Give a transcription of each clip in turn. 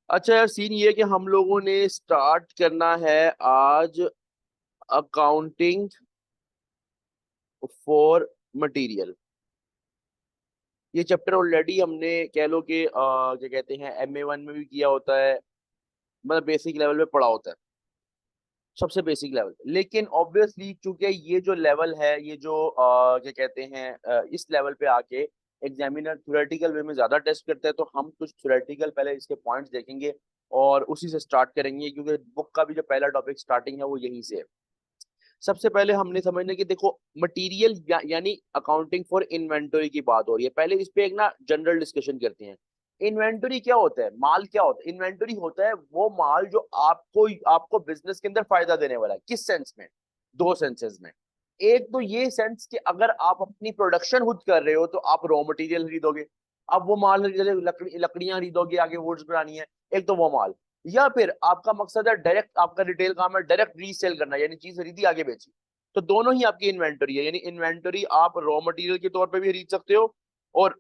अच्छा यार, सीन ये है कि हम लोगों ने स्टार्ट करना है आज अकाउंटिंग फॉर मटेरियल। ये चैप्टर ऑलरेडी हमने कह लो कि क्या कहते हैं MA1 में भी किया होता है। मतलब बेसिक लेवल पे पढ़ा होता है, सबसे बेसिक लेवल पे। लेकिन ऑब्वियसली चूंकि ये जो लेवल है, ये जो क्या कहते हैं इस लेवल पे आके एग्जामिनर थ्योरेटिकल वे में ज्यादा टेस्ट करते हैं, तो हम कुछ थ्योरेटिकल पहले इसके पॉइंट्स देखेंगे और उसी से स्टार्ट करेंगे, क्योंकि बुक का भी जो पहला टॉपिक स्टार्टिंग है वो यहीं से है। सबसे पहले हमने समझना कि देखो मटेरियल यानी अकाउंटिंग फॉर इन्वेंटरी की बात हो रही है। पहले इस पे एक ना जनरल डिस्कशन करते हैं। इन्वेंटरी क्या होता है, माल क्या होता है? इन्वेंटरी होता है वो माल जो आपको आपको बिजनेस के अंदर फायदा देने वाला है। किस सेंस में? दो सेंसेस में। एक तो ये सेंस कि अगर आप अपनी प्रोडक्शन खुद कर रहे हो तो आप रॉ मटेरियल खरीदोगे। अब वो माल लकड़ियां खरीदोगे, आगे वुड्स बनानी है। एक तो वो माल, या फिर आपका मकसद है डायरेक्ट, आपका रिटेल काम है डायरेक्ट रीसेल करना, यानी चीज खरीदी आगे बेची। तो दोनों ही आपकी इन्वेंटरी है। यानी इन्वेंटरी आप रॉ मटेरियल के तौर पे भी खरीद सकते हो और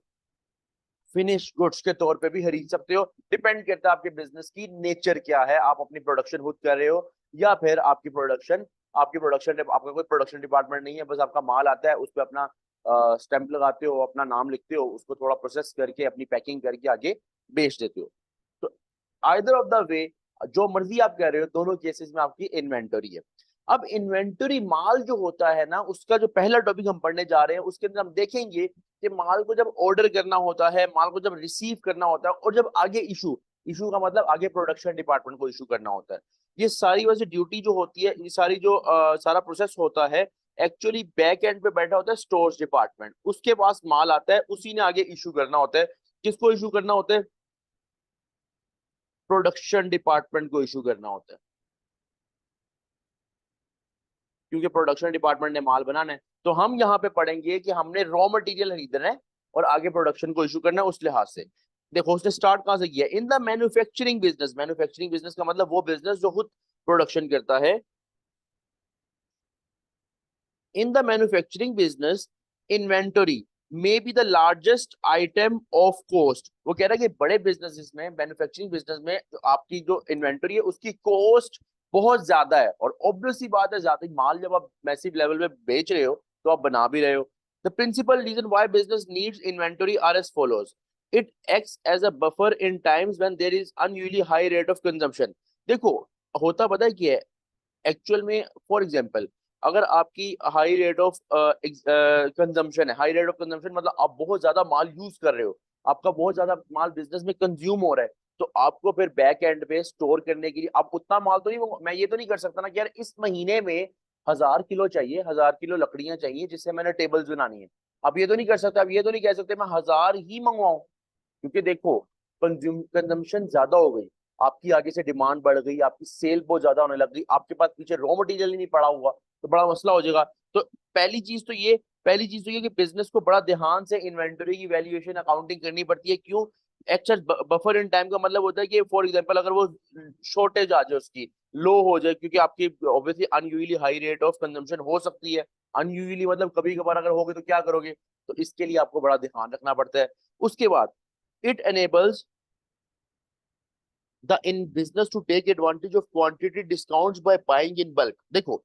फिनिश गुड्स के तौर पे भी खरीद सकते हो। डिपेंड करता है आपके बिजनेस की नेचर क्या है। आप अपनी प्रोडक्शन खुद कर रहे हो या फिर आपकी प्रोडक्शन आपका कोई प्रोडक्शन डिपार्टमेंट नहीं है, बस आपका माल आता है, उस पर अपना स्टैंप लगाते हो, अपना नाम लिखते हो, उसको थोड़ा प्रोसेस करके अपनी पैकिंग करके आगे बेच देते हो। तो आइदर ऑफ द वे, जो मर्जी आप कह रहे हो, दोनों केसेस में आपकी इन्वेंटरी है। अब इन्वेंटरी माल जो होता है ना, उसका जो पहला टॉपिक हम पढ़ने जा रहे हैं उसके अंदर हम देखेंगे कि माल को जब ऑर्डर करना होता है, माल को जब रिसीव करना होता है, और जब आगे इशू, इशू का मतलब आगे प्रोडक्शन डिपार्टमेंट को इशू करना होता है। ये सारी वैसे ड्यूटी जो होती है, ये सारी जो सारा प्रोसेस होता है, एक्चुअली बैक एंड पे बैठा होता है स्टोर्स डिपार्टमेंट। उसके पास माल आता है, उसी ने आगे इशू करना होता है। किसको इशू करना होता है? प्रोडक्शन डिपार्टमेंट को इशू करना होता है, क्योंकि प्रोडक्शन डिपार्टमेंट ने माल बनाना है। तो हम यहाँ पे पढ़ेंगे कि हमने रॉ मटेरियल खरीदना है और आगे प्रोडक्शन को इशू करना है। उस लिहाज से देखो उसने स्टार्ट कहाँ से किया, in the manufacturing business. Manufacturing business का मतलब वो बिजनेस जो खुद प्रोडक्शन करता है। In the manufacturing business, inventory may be the largest item of cost. वो कह रहा है कि बड़े बिजनेसेस में, मैन्युफैक्चरिंग बिजनेस में आपकी जो इन्वेंटरी है उसकी कॉस्ट बहुत ज्यादा है। और ऑब्वियस सी बात है, ज्यादा माल जब आप मैसिव लेवल पे बेच रहे हो तो आप बना भी रहे हो। The principal reason why business needs inventory are as follows. It acts as a buffer in times when there is unusually high rate of consumption. देखो, होता पता है क्या है एक्चुअल में? फॉर एग्जाम्पल, अगर आपकी हाई रेट ऑफ कंजम्पशन है, हाई रेट ऑफ कंजम्पशन मतलब आप बहुत ज्यादा माल यूज कर रहे हो, आपका बहुत ज्यादा माल बिजनेस में कंज्यूम हो रहा है, तो आपको फिर बैक एंड पे स्टोर करने के लिए आप उतना माल तो नहीं, मैं ये तो नहीं कर सकता ना कि यार इस महीने में 1000 किलो चाहिए, 1000 किलो लकड़ियां चाहिए जिससे मैंने टेबल्स बनानी है। अब ये तो नहीं कर सकता, अब ये तो नहीं कह सकते मैं 1000 ही मंगवाऊं, क्योंकि देखो कंजम्पशन ज्यादा हो गई, आपकी आगे से डिमांड बढ़ गई, आपकी सेल बहुत ज्यादा होने लग गई, आपके पास पीछे रॉ मटेरियल ही नहीं पड़ा हुआ, तो बड़ा मसला हो जाएगा। तो पहली चीज तो ये कि बिजनेस को बड़ा ध्यान से इन्वेंटरी की वैल्यूएशन अकाउंटिंग करनी पड़ती है। क्यों? एक्चुअल बफर इन टाइम का मतलब होता है कि फॉर एग्जांपल अगर वो शॉर्टेज आ जाए, उसकी लो हो जाए, क्योंकि आपकी obviously unusually high rate of consumption हो सकती है। अनयूजली मतलब कभी कभार अगर हो गए तो क्या करोगे? तो इसके लिए आपको बड़ा ध्यान रखना पड़ता है। उसके बाद it enables the in business to take advantage of quantity discounts by buying in bulk। देखो,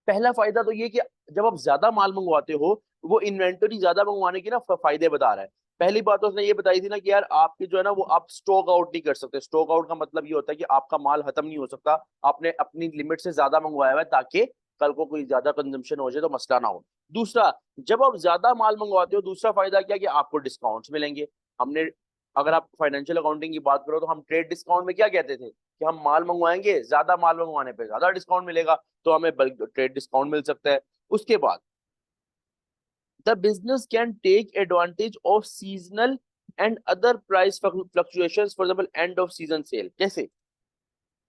पहला फायदा तो ये कि जब आप ज्यादा माल मंगवाते हो, वो इन्वेंटरी ज्यादा मंगवाने की ना फायदे बता रहा है। पहली बात तो उसने ये बताई थी ना कि यार आपकी जो है ना वो आप स्टॉक आउट नहीं कर सकते। स्टॉक आउट का मतलब ये होता है कि आपका माल खत्म नहीं हो सकता, आपने अपनी लिमिट से ज्यादा मंगवाया हुआ है ताकि कल को कोई ज्यादा कंजम्पशन हो जाए तो मसला ना हो। दूसरा, जब आप ज्यादा माल मंगवाते हो, दूसरा फायदा क्या कि आपको डिस्काउंट्स मिलेंगे। हमने, अगर आप फाइनेंशियल अकाउंटिंग की बात करो तो हम ट्रेड डिस्काउंट में क्या कहते थे कि हम माल मंगवाएंगे, ज्यादा माल मंगवाने पे ज्यादा डिस्काउंट मिलेगा, तो हमें बल्क ट्रेड डिस्काउंट मिल सकता है। उसके बाद the business can take advantage of seasonal and other price fluctuations, for example end of season sale. कैसे?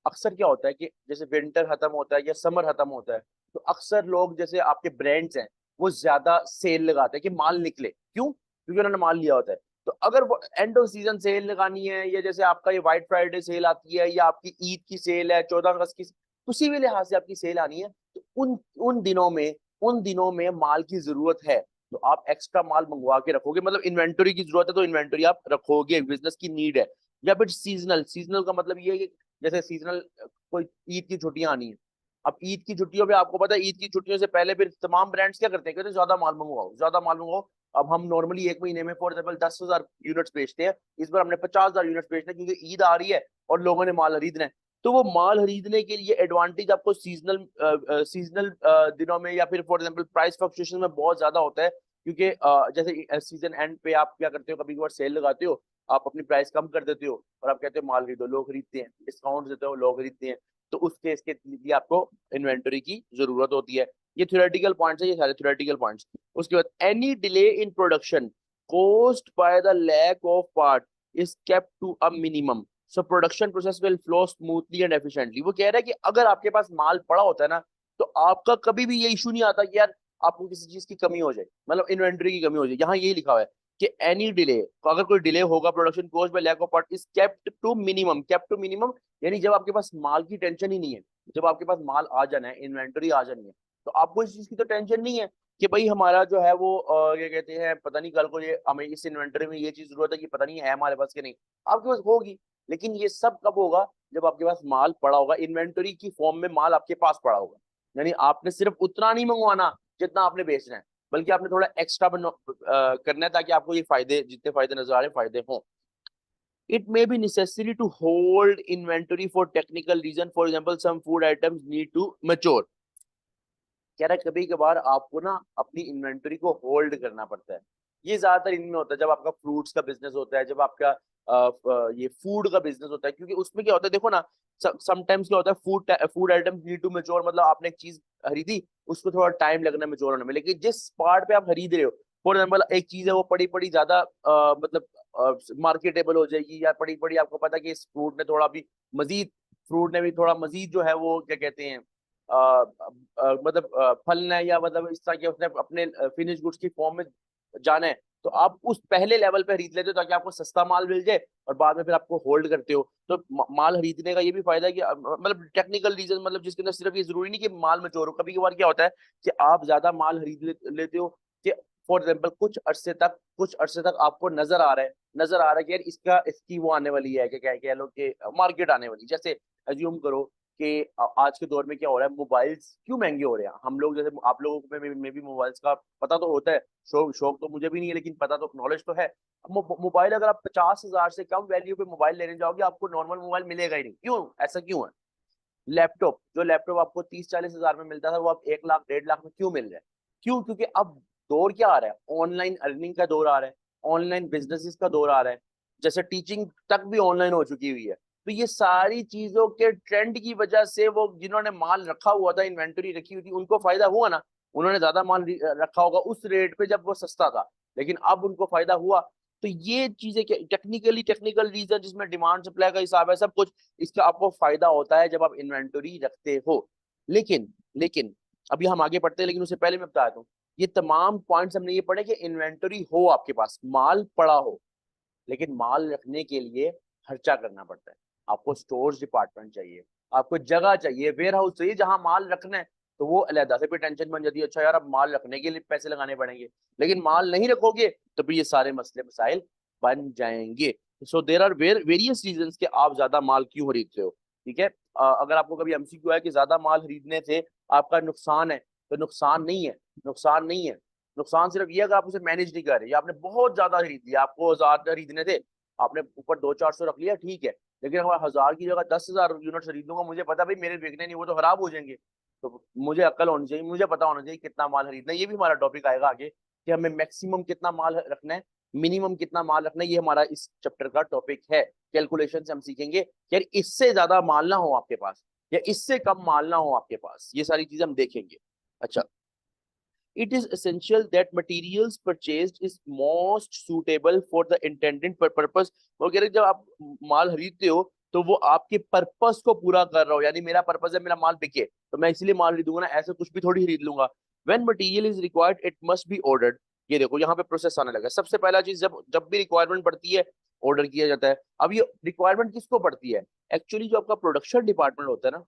अक्सर क्या होता है कि जैसे विंटर खत्म होता है या समर खत्म होता है, तो अक्सर लोग, जैसे आपके ब्रांड्स हैं, वो ज्यादा सेल लगाते हैं कि माल निकले। क्यों? क्योंकि उन्होंने माल लिया होता है। तो अगर वो एंड ऑफ सीजन सेल लगानी है, या जैसे आपका ये व्हाइट फ्राइडे सेल आती है, या आपकी ईद की सेल है, 14 अगस्त की, किसी भी लिहाज से आपकी सेल आनी है, तो उन दिनों में माल की जरूरत है, तो आप एक्स्ट्रा माल मंगवा के रखोगे। मतलब इन्वेंटरी की जरूरत है तो इन्वेंटरी आप रखोगे, बिजनेस की नीड है। या फिर सीजनल। सीजनल का मतलब ये है कि जैसे सीजनल, कोई ईद की छुट्टियां आनी है, अब ईद की छुट्टियों पे आपको पता है ईद की छुट्टियों से पहले फिर तमाम ब्रांड्स क्या करते हैं, कहते हैं ज्यादा माल मंगवाओ, ज्यादा माल मंगवाओ। अब हम नॉर्मली एक महीने में फॉर एग्जाम्पल 10,000 यूनिट्स बेचते हैं, इस बार हमने 50,000 यूनिट्स बेचने हैं क्योंकि ईद आ रही है और लोगों ने माल खरीदना है। तो वो माल खरीदने के लिए एडवांटेज आपको सीजनल दिनों में या फिर फॉर एग्जाम्पल प्राइस फ्लक्चुएशन में बहुत ज्यादा होता है, क्योंकि जैसे सीजन एंड पे आप क्या करते हो, कभी कभार सेल लगाते हो, आप अपनी प्राइस कम कर देते हो और आप कहते हो माल खरीदो, लोग खरीदते हैं, डिस्काउंट देते हो, लोग खरीदते हैं। तो उस केस के लिए आपको इन्वेंटरी की जरूरत होती है। ये थ्योरेटिकल पॉइंट्स है, ये सारे थ्योरेटिकल पॉइंट्स। उसके बाद any delay in production caused by the lack of part is kept to a minimum, so production process will flow smoothly and efficiently। वो कह रहा है कि अगर आपके पास माल पड़ा होता है ना, तो आपका कभी भी ये इशू नहीं आता कि यार आपको किसी चीज की कमी हो जाए, मतलब इन्वेंटरी की कमी हो जाए। यहाँ यही लिखा हुआ है कि एनी डिले, अगर कोई डिले होगा production cause by lack of part is kept to minimum. Kept to minimum यानी जब आपके पास माल की टेंशन ही नहीं है, जब आपके पास माल आ जाना है, इन्वेंटरी आ जानी है, तो आपको इस चीज की तो टेंशन नहीं है कि भाई हमारा जो है वो क्या कहते हैं, पता नहीं कल को ये हमें इस इन्वेंटरी में ये चीज जरूरत है कि पता नहीं है हमारे पास कि नहीं, आपके पास होगी। लेकिन ये सब कब होगा, जब आपके पास माल पड़ा होगा, इन्वेंटरी की फॉर्म में माल आपके पास पड़ा होगा। यानी आपने सिर्फ उतना नहीं मंगवाना जितना आपने बेचना है, बल्कि आपने थोड़ा एक्स्ट्रा करना है ताकि आपको ये फायदे, जितने फायदे नजर आ रहे हैं, फायदे हों। It may be necessary to hold inventory for technical reason. For example, some food items need to mature। कह रहा है कभी कभार आपको ना अपनी इन्वेंटरी को होल्ड करना पड़ता है। ये ज्यादातर इनमें होता है जब आपका फ्रूट्स का बिजनेस होता है, जब आपका ये फूड का बिजनेस होता है, क्योंकि उसमें क्या होता है देखो ना, समटाइम्स क्या होता है, food item need to mature, मतलब आपने एक चीज खरीदी, उसको थोड़ा टाइम लगना मेच्योर होने में, लेकिन जिस पार्ट पे आप खरीद रहे हो, फॉर एग्जाम्पल एक चीज है वो पड़ी पड़ी ज्यादा मतलब मार्केटेबल हो जाएगी, या पड़ी पड़ी आपको पता है कि इस फ्रूट ने थोड़ा भी मजीद, फ्रूट ने भी थोड़ा मजीद जो है वो क्या कहते हैं मतलब फलना है, या मतलब इस तरह के उसने अपने फिनिश गुड्स की फॉर्म में जाना है, तो आप उस पहले लेवल पे खरीद लेते हो ताकि आपको सस्ता माल मिल जाए और बाद में फिर आपको होल्ड करते हो। तो माल खरीदने का ये भी फायदा है कि मतलब टेक्निकल रीजन, मतलब जिसके अंदर सिर्फ ये जरूरी नहीं कि माल मचोर हो, कभी कभार क्या होता है कि आप ज्यादा माल खरीद लेते हो कि फॉर एग्जाम्पल कुछ अरसे तक आपको नजर आ रहा है कि यार इसकी वो आने वाली है, क्या कह लो कि मार्केट आने वाली। जैसे अज्यूम करो कि आज के दौर में क्या हो रहा है, मोबाइल्स क्यों महंगे हो रहे हैं। हम लोग जैसे आप लोगों में भी मोबाइल्स का पता तो होता है, शौक शौक तो मुझे भी नहीं है, लेकिन पता तो, नॉलेज तो है। अब मोबाइल अगर आप 50,000 से कम वैल्यू पे मोबाइल लेने जाओगे, आपको नॉर्मल मोबाइल मिलेगा ही नहीं। क्यों, ऐसा क्यों है? लैपटॉप, जो लैपटॉप आपको 30-40 हजार में मिलता था, वो अब 1 लाख 1.5 लाख में क्यों मिल रहा है? क्यों? क्योंकि अब दौर क्या आ रहा है, ऑनलाइन अर्निंग का दौर आ रहा है, ऑनलाइन बिजनेसेस का दौर आ रहा है, जैसे टीचिंग तक भी ऑनलाइन हो चुकी हुई है। तो ये सारी चीजों के ट्रेंड की वजह से वो जिन्होंने माल रखा हुआ था, इन्वेंटरी रखी हुई थी, उनको फायदा हुआ ना। उन्होंने ज्यादा माल रखा होगा उस रेट पे जब वो सस्ता था, लेकिन अब उनको फायदा हुआ। तो ये चीजें टेक्निकल रीजन, जिसमें डिमांड सप्लाई का हिसाब है, सब कुछ, इसका आपको फायदा होता है जब आप इन्वेंटरी रखते हो। लेकिन लेकिन अभी हम आगे बढ़ते हैं, लेकिन उससे पहले मैं बता दूं, ये तमाम पॉइंट्स हमने ये पढ़े कि इन्वेंटरी हो, आपके पास माल पड़ा हो, लेकिन माल रखने के लिए खर्चा करना पड़ता है। आपको स्टोर्स डिपार्टमेंट चाहिए, आपको जगह चाहिए, वेयर हाउस चाहिए जहां माल रखना है। तो वो अलहदा से भी टेंशन बन जाती है, अच्छा यार अब माल रखने के लिए पैसे लगाने पड़ेंगे, लेकिन माल नहीं रखोगे तो भी ये सारे मसले मसाइल बन जाएंगे। सो देर आर वेरियस रीजन कि आप ज्यादा माल क्यों खरीदते हो। ठीक है, अगर आपको कभी एमसीक्यू है कि ज्यादा माल खरीदने से आपका नुकसान है, तो नुकसान नहीं है, नुकसान नहीं है। नुकसान सिर्फ ये अगर आप उसे मैनेज नहीं कर रहे, या आपने बहुत ज्यादा खरीद लिया, आपको 1000 खरीदने थे, आपने ऊपर 200-400 रख लिया, ठीक है, लेकिन अगर 1000 की जगह 10,000 यूनिट खरीद लूंगा, मुझे पता भाई मेरे बिकने नहीं, वो तो खराब हो जाएंगे। तो मुझे अक्ल होनी चाहिए, मुझे पता होना चाहिए कितना माल खरीदना है। ये भी हमारा टॉपिक आएगा आगे कि हमें मैक्सिमम कितना माल रखना है, मिनिमम कितना माल रखना है। ये हमारा इस चैप्टर का टॉपिक है। कैलकुलेशन से हम सीखेंगे कि यार इससे ज्यादा माल ना हो आपके पास, या इससे कम माल ना हो आपके पास, ये सारी चीजें हम देखेंगे। अच्छा, it is essential that materials purchased is most suitable for the intended purpose। वो कह रहे जब आप माल खरीदते हो तो वो आपके पर्पस को पूरा कर रहा हो, यानी मेरा पर्पस है मेरा माल बिके, तो मैं इसलिए माल खरीदूंगा ना, ऐसे कुछ भी थोड़ी खरीद लूंगा। when material is required it must be ordered। ये देखो यहाँ पे प्रोसेस आने लगा। सबसे पहला चीज, जब जब भी रिक्वायरमेंट पड़ती है, ऑर्डर किया जाता है। अब ये रिक्वायरमेंट किसको पड़ती है? एक्चुअली जो आपका प्रोडक्शन डिपार्टमेंट होता है ना,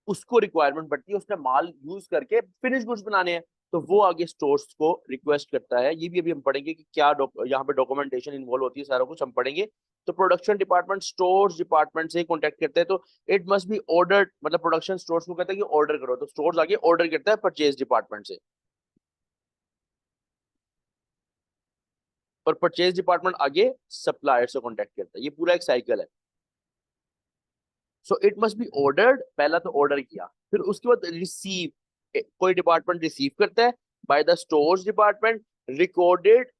उसको रिक्वायरमेंट पड़ती है, उसने माल यूज करके फिनिश गुड्स बनाने हैं। तो वो आगे स्टोर्स को रिक्वेस्ट करता है। ये भी अभी हम पढ़ेंगे कि क्या यहाँ पे डॉक्यूमेंटेशन इन्वॉल्व होती है, सारा कुछ हम पढ़ेंगे। तो प्रोडक्शन डिपार्टमेंट स्टोर्स डिपार्टमेंट से कॉन्टेक्ट करते हैं, तो इट मस्ट बी ऑर्डर्ड, मतलब प्रोडक्शन स्टोर्स को कहता है कि ऑर्डर करो, तो स्टोर्स आगे ऑर्डर करता है परचेज डिपार्टमेंट से, और परचेज डिपार्टमेंट आगे सप्लायर से कॉन्टेक्ट करता है। ये पूरा एक साइकिल है। So it must be ordered, पहला तो ऑर्डर किया, फिर उसके बाद रिसीव, कोई डिपार्टमेंट रिसीव करता है by the stores department, recorded,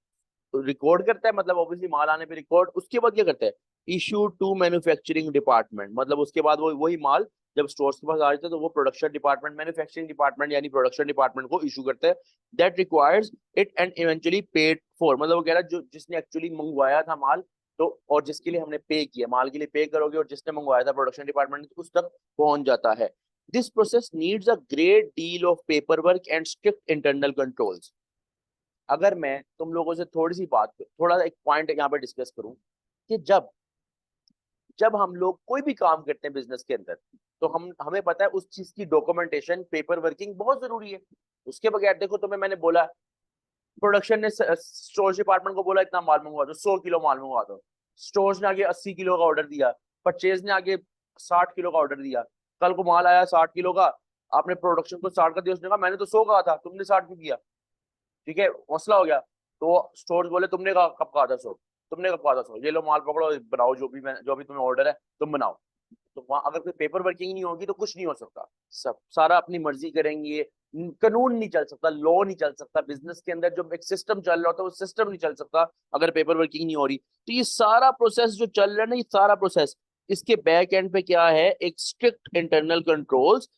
record करता है, मतलब ऑब्वियसली माल आने पे रिकॉर्ड, उसके बाद क्या करता है, इशू टू मैन्युफैक्चरिंग डिपार्टमेंट, मतलब उसके बाद वो वही माल जब स्टोर्स के पास आ जाता है तो वो प्रोडक्शन डिपार्टमेंट, मैन्युफैक्चरिंग डिपार्टमेंट यानी प्रोडक्शन डिपार्टमेंट को इशू करता है, that requires it and eventually paid for, मतलब वो कह रहा है जो जिसने एक्चुअली मंगवाया था माल, तो और जिसके लिए हमने पे किया, माल के लिए पे करोगे और जिसने मंगवाया था प्रोडक्शन डिपार्टमेंट उस तक पहुंच जाता है। This process needs a great deal of paper work and strict internal controls. अगर मैं तुम लोगों से थोड़ी सी बात, थोड़ा एक पॉइंट यहाँ पे डिस्कस करूं कि जब जब हम लोग कोई भी काम करते हैं बिजनेस के अंदर, तो हमें पता है उस चीज की डॉक्यूमेंटेशन, पेपर वर्किंग बहुत जरूरी है। उसके बगैर देखो, तुम्हें मैंने बोला प्रोडक्शन ने स्टोर डिपार्टमेंट को बोला इतना माल मंगवा दो, 100 किलो माल मंगवा दो, स्टोर्स ने आगे 80 किलो का ऑर्डर दिया, परचेज ने आगे 60 किलो का ऑर्डर दिया, कल को माल आया 60 किलो का, आपने प्रोडक्शन को 60 का दिया, उसने कहा मैंने तो 100 कहा था, तुमने 60 क्यों किया? ठीक है, मसला हो गया। तो स्टोर्स बोले तुमने कब कहा था 100, तुमने कब कहा था 100, ये लो माल पकड़ो, बनाओ जो भी तुम्हें ऑर्डर है तुम बनाओ। तो वहां अगर कोई पेपर वर्किंग नहीं होगी तो कुछ नहीं हो सकता, सब सारा अपनी मर्जी करेंगे, कानून नहीं चल सकता, लॉ नहीं चल सकता, बिजनेस के अंदर जो एक सिस्टम चल रहा होता है वो सिस्टम नहीं चल सकता अगर पेपर वर्किंग नहीं हो रही। तो ये सारा प्रोसेस जो चल रहा है ना, ये सारा प्रोसेस, इसके बैक एंड पे क्या है, एक स्ट्रिक्ट इंटरनल कंट्रोल्स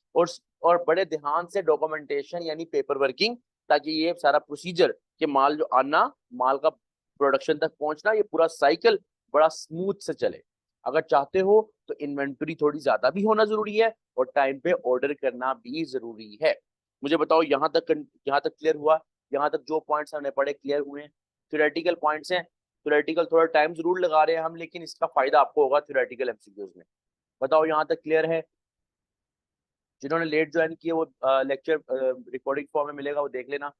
और बड़े ध्यान से डॉक्यूमेंटेशन यानी पेपर वर्किंग, ताकि ये सारा प्रोसीजर कि माल जो आना, माल का प्रोडक्शन तक पहुंचना, ये पूरा साइकिल बड़ा स्मूथ से चले। अगर चाहते हो तो इन्वेंटरी थोड़ी ज्यादा भी होना जरूरी है और टाइम पे ऑर्डर करना भी जरूरी है। मुझे बताओ यहाँ तक क्लियर हुआ? यहाँ तक जो पॉइंट्स हमने पढ़े क्लियर हुए हैं? थ्योरेटिकल पॉइंट्स हैं, थ्योरेटिकल थोड़ा टाइम जरूर लगा रहे हैं हम, लेकिन इसका फायदा आपको होगा थ्योरेटिकल एमसीक्यूज में। बताओ यहाँ तक क्लियर है? जिन्होंने लेट ज्वाइन किए वो लेक्चर रिकॉर्डिंग फॉर्म में मिलेगा, वो देख लेना।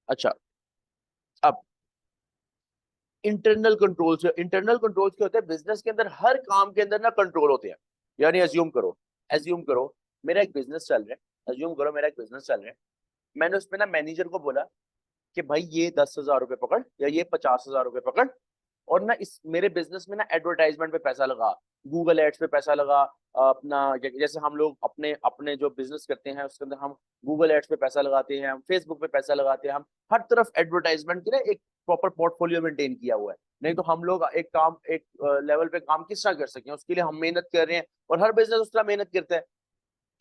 अच्छा, अब इंटरनल कंट्रोल्स क्या होते हैं बिजनेस के अंदर? हर काम के अंदर ना कंट्रोल होते हैं। यानी एज्यूम करो मेरा एक बिजनेस चल रहा है, एज्यूम करो मेरा एक बिजनेस चल रहा है, मैंने उसमें ना मैनेजर को बोला कि भाई ये 10,000 रुपये पकड़ या ये 50,000 रुपये पकड़, और ना इस मेरे बिजनेस में ना एडवर्टाइजमेंट पे पैसा लगा, गूगल एड्स पे पैसा लगा, अपना जैसे हम लोग अपने अपने जो बिजनेस करते हैं उसके अंदर हम गूगल एड्स पे पैसा लगाते हैं, हम फेसबुक पे पैसा लगाते हैं, हम हर तरफ एडवर्टाइजमेंट की ना एक प्रॉपर पोर्टफोलियो मेंटेन किया हुआ है। नहीं तो हम लोग एक लेवल पे काम किस तरह कर सकें, उसके लिए हम मेहनत कर रहे हैं, और हर बिजनेस उस तरह मेहनत करता है।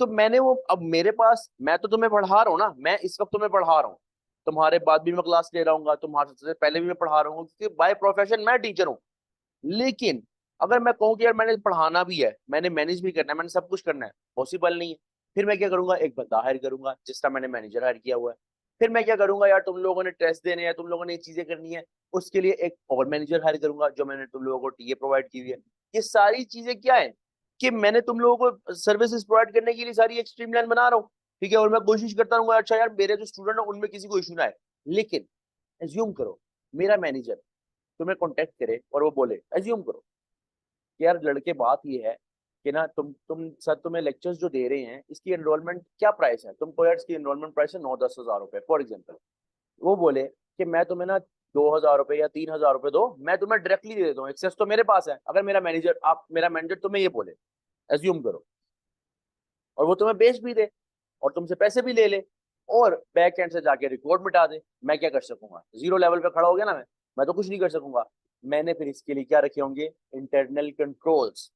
तो मैंने वो, अब मेरे पास, मैं तो तुम्हें पढ़ा रहा हूँ ना, मैं इस वक्त तुम्हें पढ़ा रहा हूँ, तुम्हारे बाद भी मैं क्लास ले रहा हूँ, तुम्हारे से पहले भी मैं पढ़ा रहा हूँ, क्योंकि बाय प्रोफेशन मैं टीचर हूँ। लेकिन अगर मैं कहूँ कि यार मैंने पढ़ाना भी है, मैंने मैनेज भी करना है, मैंने सब कुछ करना है, पॉसिबल नहीं है। फिर मैं क्या करूंगा, एक बंदा हायर करूंगा जिसका मैंने मैनेजर हायर किया हुआ है। फिर मैं क्या करूंगा, यार तुम लोगों ने टेस्ट देने हैं, तुम लोगों ने ये चीजें करनी है, उसके लिए एक और मैनेजर हायर करूंगा जो मैंने तुम लोगों को टीए प्रोवाइड की हुई है। ये सारी चीजें क्या है कि मैंने तुम लोगों को सर्विसेज प्रोवाइड करने के लिए सारी एक स्ट्रीमलाइन बना रहा हूँ। ठीक है, और मैं कोशिश करता रहूंगा अच्छा यार मेरे जो स्टूडेंट है उनमें किसी को इशू ना है। लेकिन एज्यूम करो मेरा मैनेजर तुम्हें कॉन्टेक्ट करे और वो बोले, एज्यूम करो कि यार लड़के बात ये है कि ना तुम सर तुम्हें लेक्चर्स जो दे रहे हैं इसकी एनरोलमेंट क्या प्राइस है, तुमको यार इसकी एनरोलमेंट प्राइस है 9-10 हज़ार रुपए फॉर एग्जाम्पल। वो बोले कि मैं तुम्हें ना 2,000 रुपए या 3,000 रुपए दो, मैं तुम्हें डायरेक्टली दे देता हूँ, एक्सेस तो मेरे पास है। अगर मेरा मैनेजर तुम्हें ये बोले, एज्यूम करो, और वो तुम्हें बेच भी दे और तुमसे पैसे भी ले ले और बैक एंड से जाके रिकॉर्ड मिटा दे, मैं क्या कर सकूंगा? जीरो लेवल पे खड़ा हो गया ना मैं तो कुछ नहीं कर सकूंगा। मैंने फिर इसके लिए क्या रखे होंगे? Internal controls.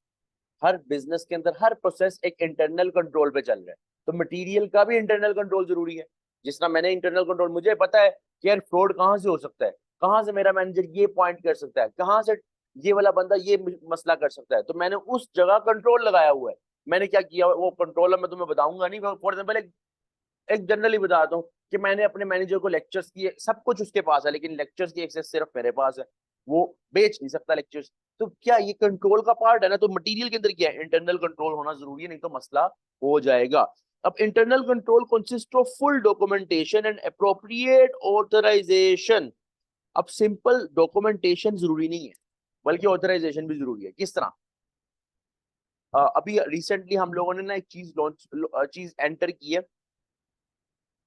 हर बिजनेस के अंदर हर प्रोसेस एक इंटरनल कंट्रोल पे चल रहा है, तो मटेरियल का भी इंटरनल कंट्रोल जरूरी है। जिस तरह मैंने इंटरनल कंट्रोल, मुझे पता है कि यार फ्रॉड कहाँ से हो सकता है, कहाँ से मेरा मैनेजर ये पॉइंट कर सकता है, कहाँ से ये वाला बंदा ये मसला कर सकता है, तो मैंने उस जगह कंट्रोल लगाया हुआ है। मैंने क्या किया वो कंट्रोल मैं तुम्हें बताऊंगा नहीं, फॉर एग्जाम्पल एक जनरली बताता हूँ कि मैंने अपने मैनेजर को लेक्चर्स की, सब कुछ उसके पास है लेकिन लेक्चर्स की एक्सेस सिर्फ मेरे पास है, वो बेच नहीं सकता लेक्चर्स। तो क्या ये कंट्रोल का पार्ट है ना? तो मटेरियल के अंदर क्या है, इंटरनल कंट्रोल होना जरूरी है, नहीं तो मसला हो जाएगा। अब internal control consist of full documentation and appropriate authorisation. अब सिंपल डॉक्यूमेंटेशन जरूरी नहीं है, बल्कि ऑथराइजेशन भी जरूरी है। किस तरह? अभी रिसेंटली हम लोगों ने ना एक चीज एंटर की है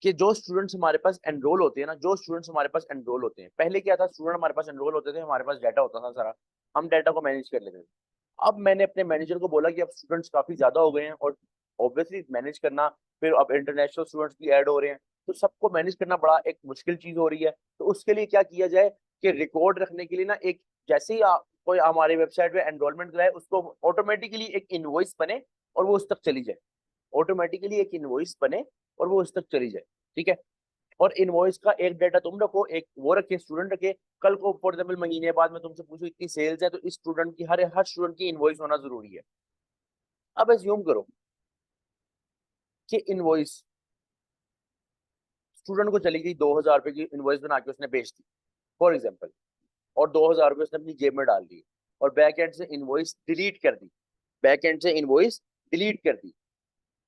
कि जो स्टूडेंट्स हमारे पास एनरोल होते हैं ना, जो स्टूडेंट्स हमारे पास एनरोल होते हैं, पहले क्या था, स्टूडेंट हमारे पास एनरोल होते थे, हमारे पास डाटा होता था सारा, हम डाटा को मैनेज कर लेते थे। अब मैंने अपने मैनेजर को बोला कि अब स्टूडेंट्स काफी ज्यादा हो गए हैं और ऑब्वियसली मैनेज करना, फिर अब इंटरनेशनल स्टूडेंट्स भी ऐड हो रहे हैं, तो सबको मैनेज करना बड़ा एक मुश्किल चीज हो रही है। तो उसके लिए क्या किया जाए कि रिकॉर्ड रखने के लिए ना, एक जैसे ही कोई हमारे वेबसाइट पे एनरोलमेंट कराए, उसको ऑटोमेटिकली एक इनवॉइस बने और वो उस तक चली जाए। ऑटोमेटिकली एक इनवॉइस बने और वो उस तक चली जाए। ठीक है? और इनवॉइस का एक डाटा तुम रखो, एक वो रखे, स्टूडेंट रखे। कल को फॉर एग्जाम्पल महीने बाद में तुमसे पूछो इतनी सेल्स है, तो इस स्टूडेंट की हर हर स्टूडेंट की इनवॉइस होना जरूरी है। अब एज्यूम करो कि इनवॉइस स्टूडेंट को चली गई, 2,000 रुपए की इनवॉइस बना के उसने बेच दी फॉर एग्जाम्पल, और 2,000 रुपए उसने अपनी जेब में डाल दी, और बैक एंड से इनवॉइस डिलीट कर दी, बैक एंड से इनवॉइस डिलीट कर दी।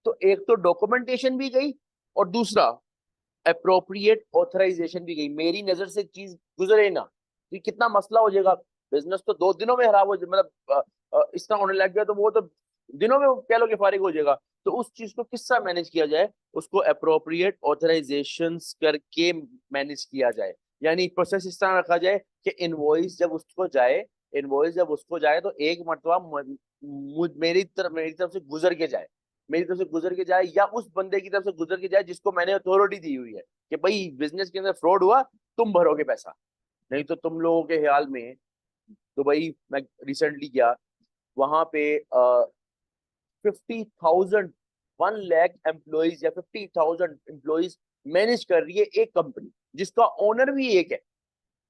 तो एक तो डॉक्यूमेंटेशन भी गई, और दूसरा अप्रोप्रिएट ऑथराइजेशन भी गई। मेरी नजर से चीज गुजरे ना, तो कितना मसला हो जाएगा। बिजनेस तो 2 दिनों में खराब हो जाए, मतलब इस तरह होने लग गया तो वो तो दिनों में कह लो कि फारिग हो जाएगा। तो उस चीज को किस तरह मैनेज किया जाए, उसको अप्रोप्रिएट ऑथराइजेशन करके मैनेज किया जाए। यानी प्रोसेस इस तरह रखा जाए कि इनवॉइस जब उसको जाए, इनवॉइस जब उसको जाए तो एक मरतबा मेरी तरफ से गुजर के जाए, मेरी तरफ से गुजर के जाए, या उस बंदे की तरफ से गुजर के जाए जिसको मैंने अथॉरिटी दी हुई है कि भाई बिजनेस के अंदर फ्रॉड हुआ, तुम भरोगे पैसा। नहीं तो तुम लोगों के ख्याल में दुबई मैं रिसेंटली गया, वहां पे 50,000 1 लाख एम्प्लॉइज या 50,000 एम्प्लॉइज मैनेज कर रही है एक कंपनी, जिसका ओनर भी एक है।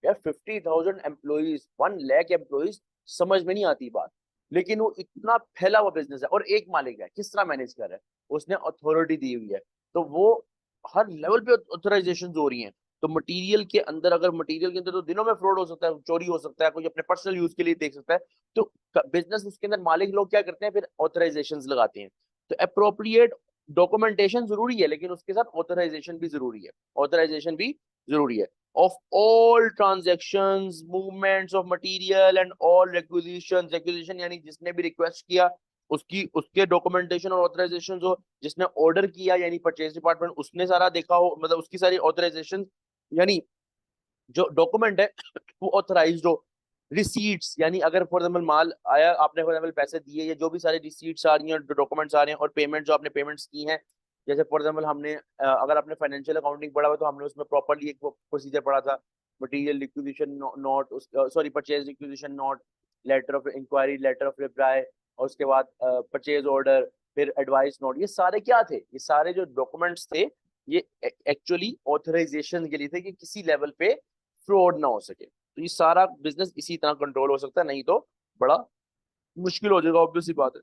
यार 50,000 एम्प्लॉइज, 1 लाख एम्प्लॉइज, समझ में नहीं आती बात। लेकिन वो इतना फैला हुआ बिजनेस है और एक मालिक है, किस तरह मैनेज कर रहा है? उसने अथॉरिटी दी हुई है, तो वो हर लेवल पे ऑथराइजेशन हो रही हैं। तो मटेरियल के अंदर, अगर मटेरियल के अंदर तो दिनों में फ्रॉड हो सकता है, चोरी हो सकता है, कोई अपने पर्सनल यूज के लिए देख सकता है। तो बिजनेस उसके अंदर मालिक लोग क्या करते हैं, फिर ऑथराइजेशन लगाते हैं। तो अप्रोप्रिएट डॉक्यूमेंटेशन जरूरी है, लेकिन उसके साथ ऑथराइजेशन भी जरूरी है, ऑथराइजेशन भी जरूरी है। Of all transactions, movements of material and all requisitions, requisition यानी जिसने भी रिक्वेस्ट किया उसकी, उसके डॉक्यूमेंटेशन और ऑथराइजेशन हो। जिसने ऑर्डर किया यानी परचेज डिपार्टमेंट, उसने सारा देखा हो, मतलब उसकी सारी ऑथराइजेशन, यानी जो डॉक्यूमेंट है वो ऑथराइज्ड हो। रिसीट्स यानी अगर फॉर एग्जाम्पल माल आया, आपने फॉर एग्जाम्पल पैसे दिए, या जो भी सारी रिसीट्स आ रही हैं, डॉक्यूमेंट्स आ रहे हैं, और पेमेंट जो आपने पेमेंट्स की हैं, जैसे फॉर एग्जाम्पल हमने अगर आपने फाइनेंशियल अकाउंटिंग पढ़ा हुआ तो हमने उसमें प्रॉपरली एक प्रोसीजर पढ़ा था। Material requisition note, sorry purchase requisition note, letter of inquiry, letter of reply, और उसके बाद परचेज ऑर्डर, फिर एडवाइस नोट। ये सारे क्या थे? ये सारे जो डॉक्यूमेंट्स थे, ये एक्चुअली ऑथराइजेशन के लिए थे कि किसी लेवल पे फ्रॉड ना हो सके। तो ये सारा बिजनेस इसी तरह कंट्रोल हो सकता है, नहीं तो बड़ा मुश्किल हो जाएगा, ऑब्वियस सी बात है।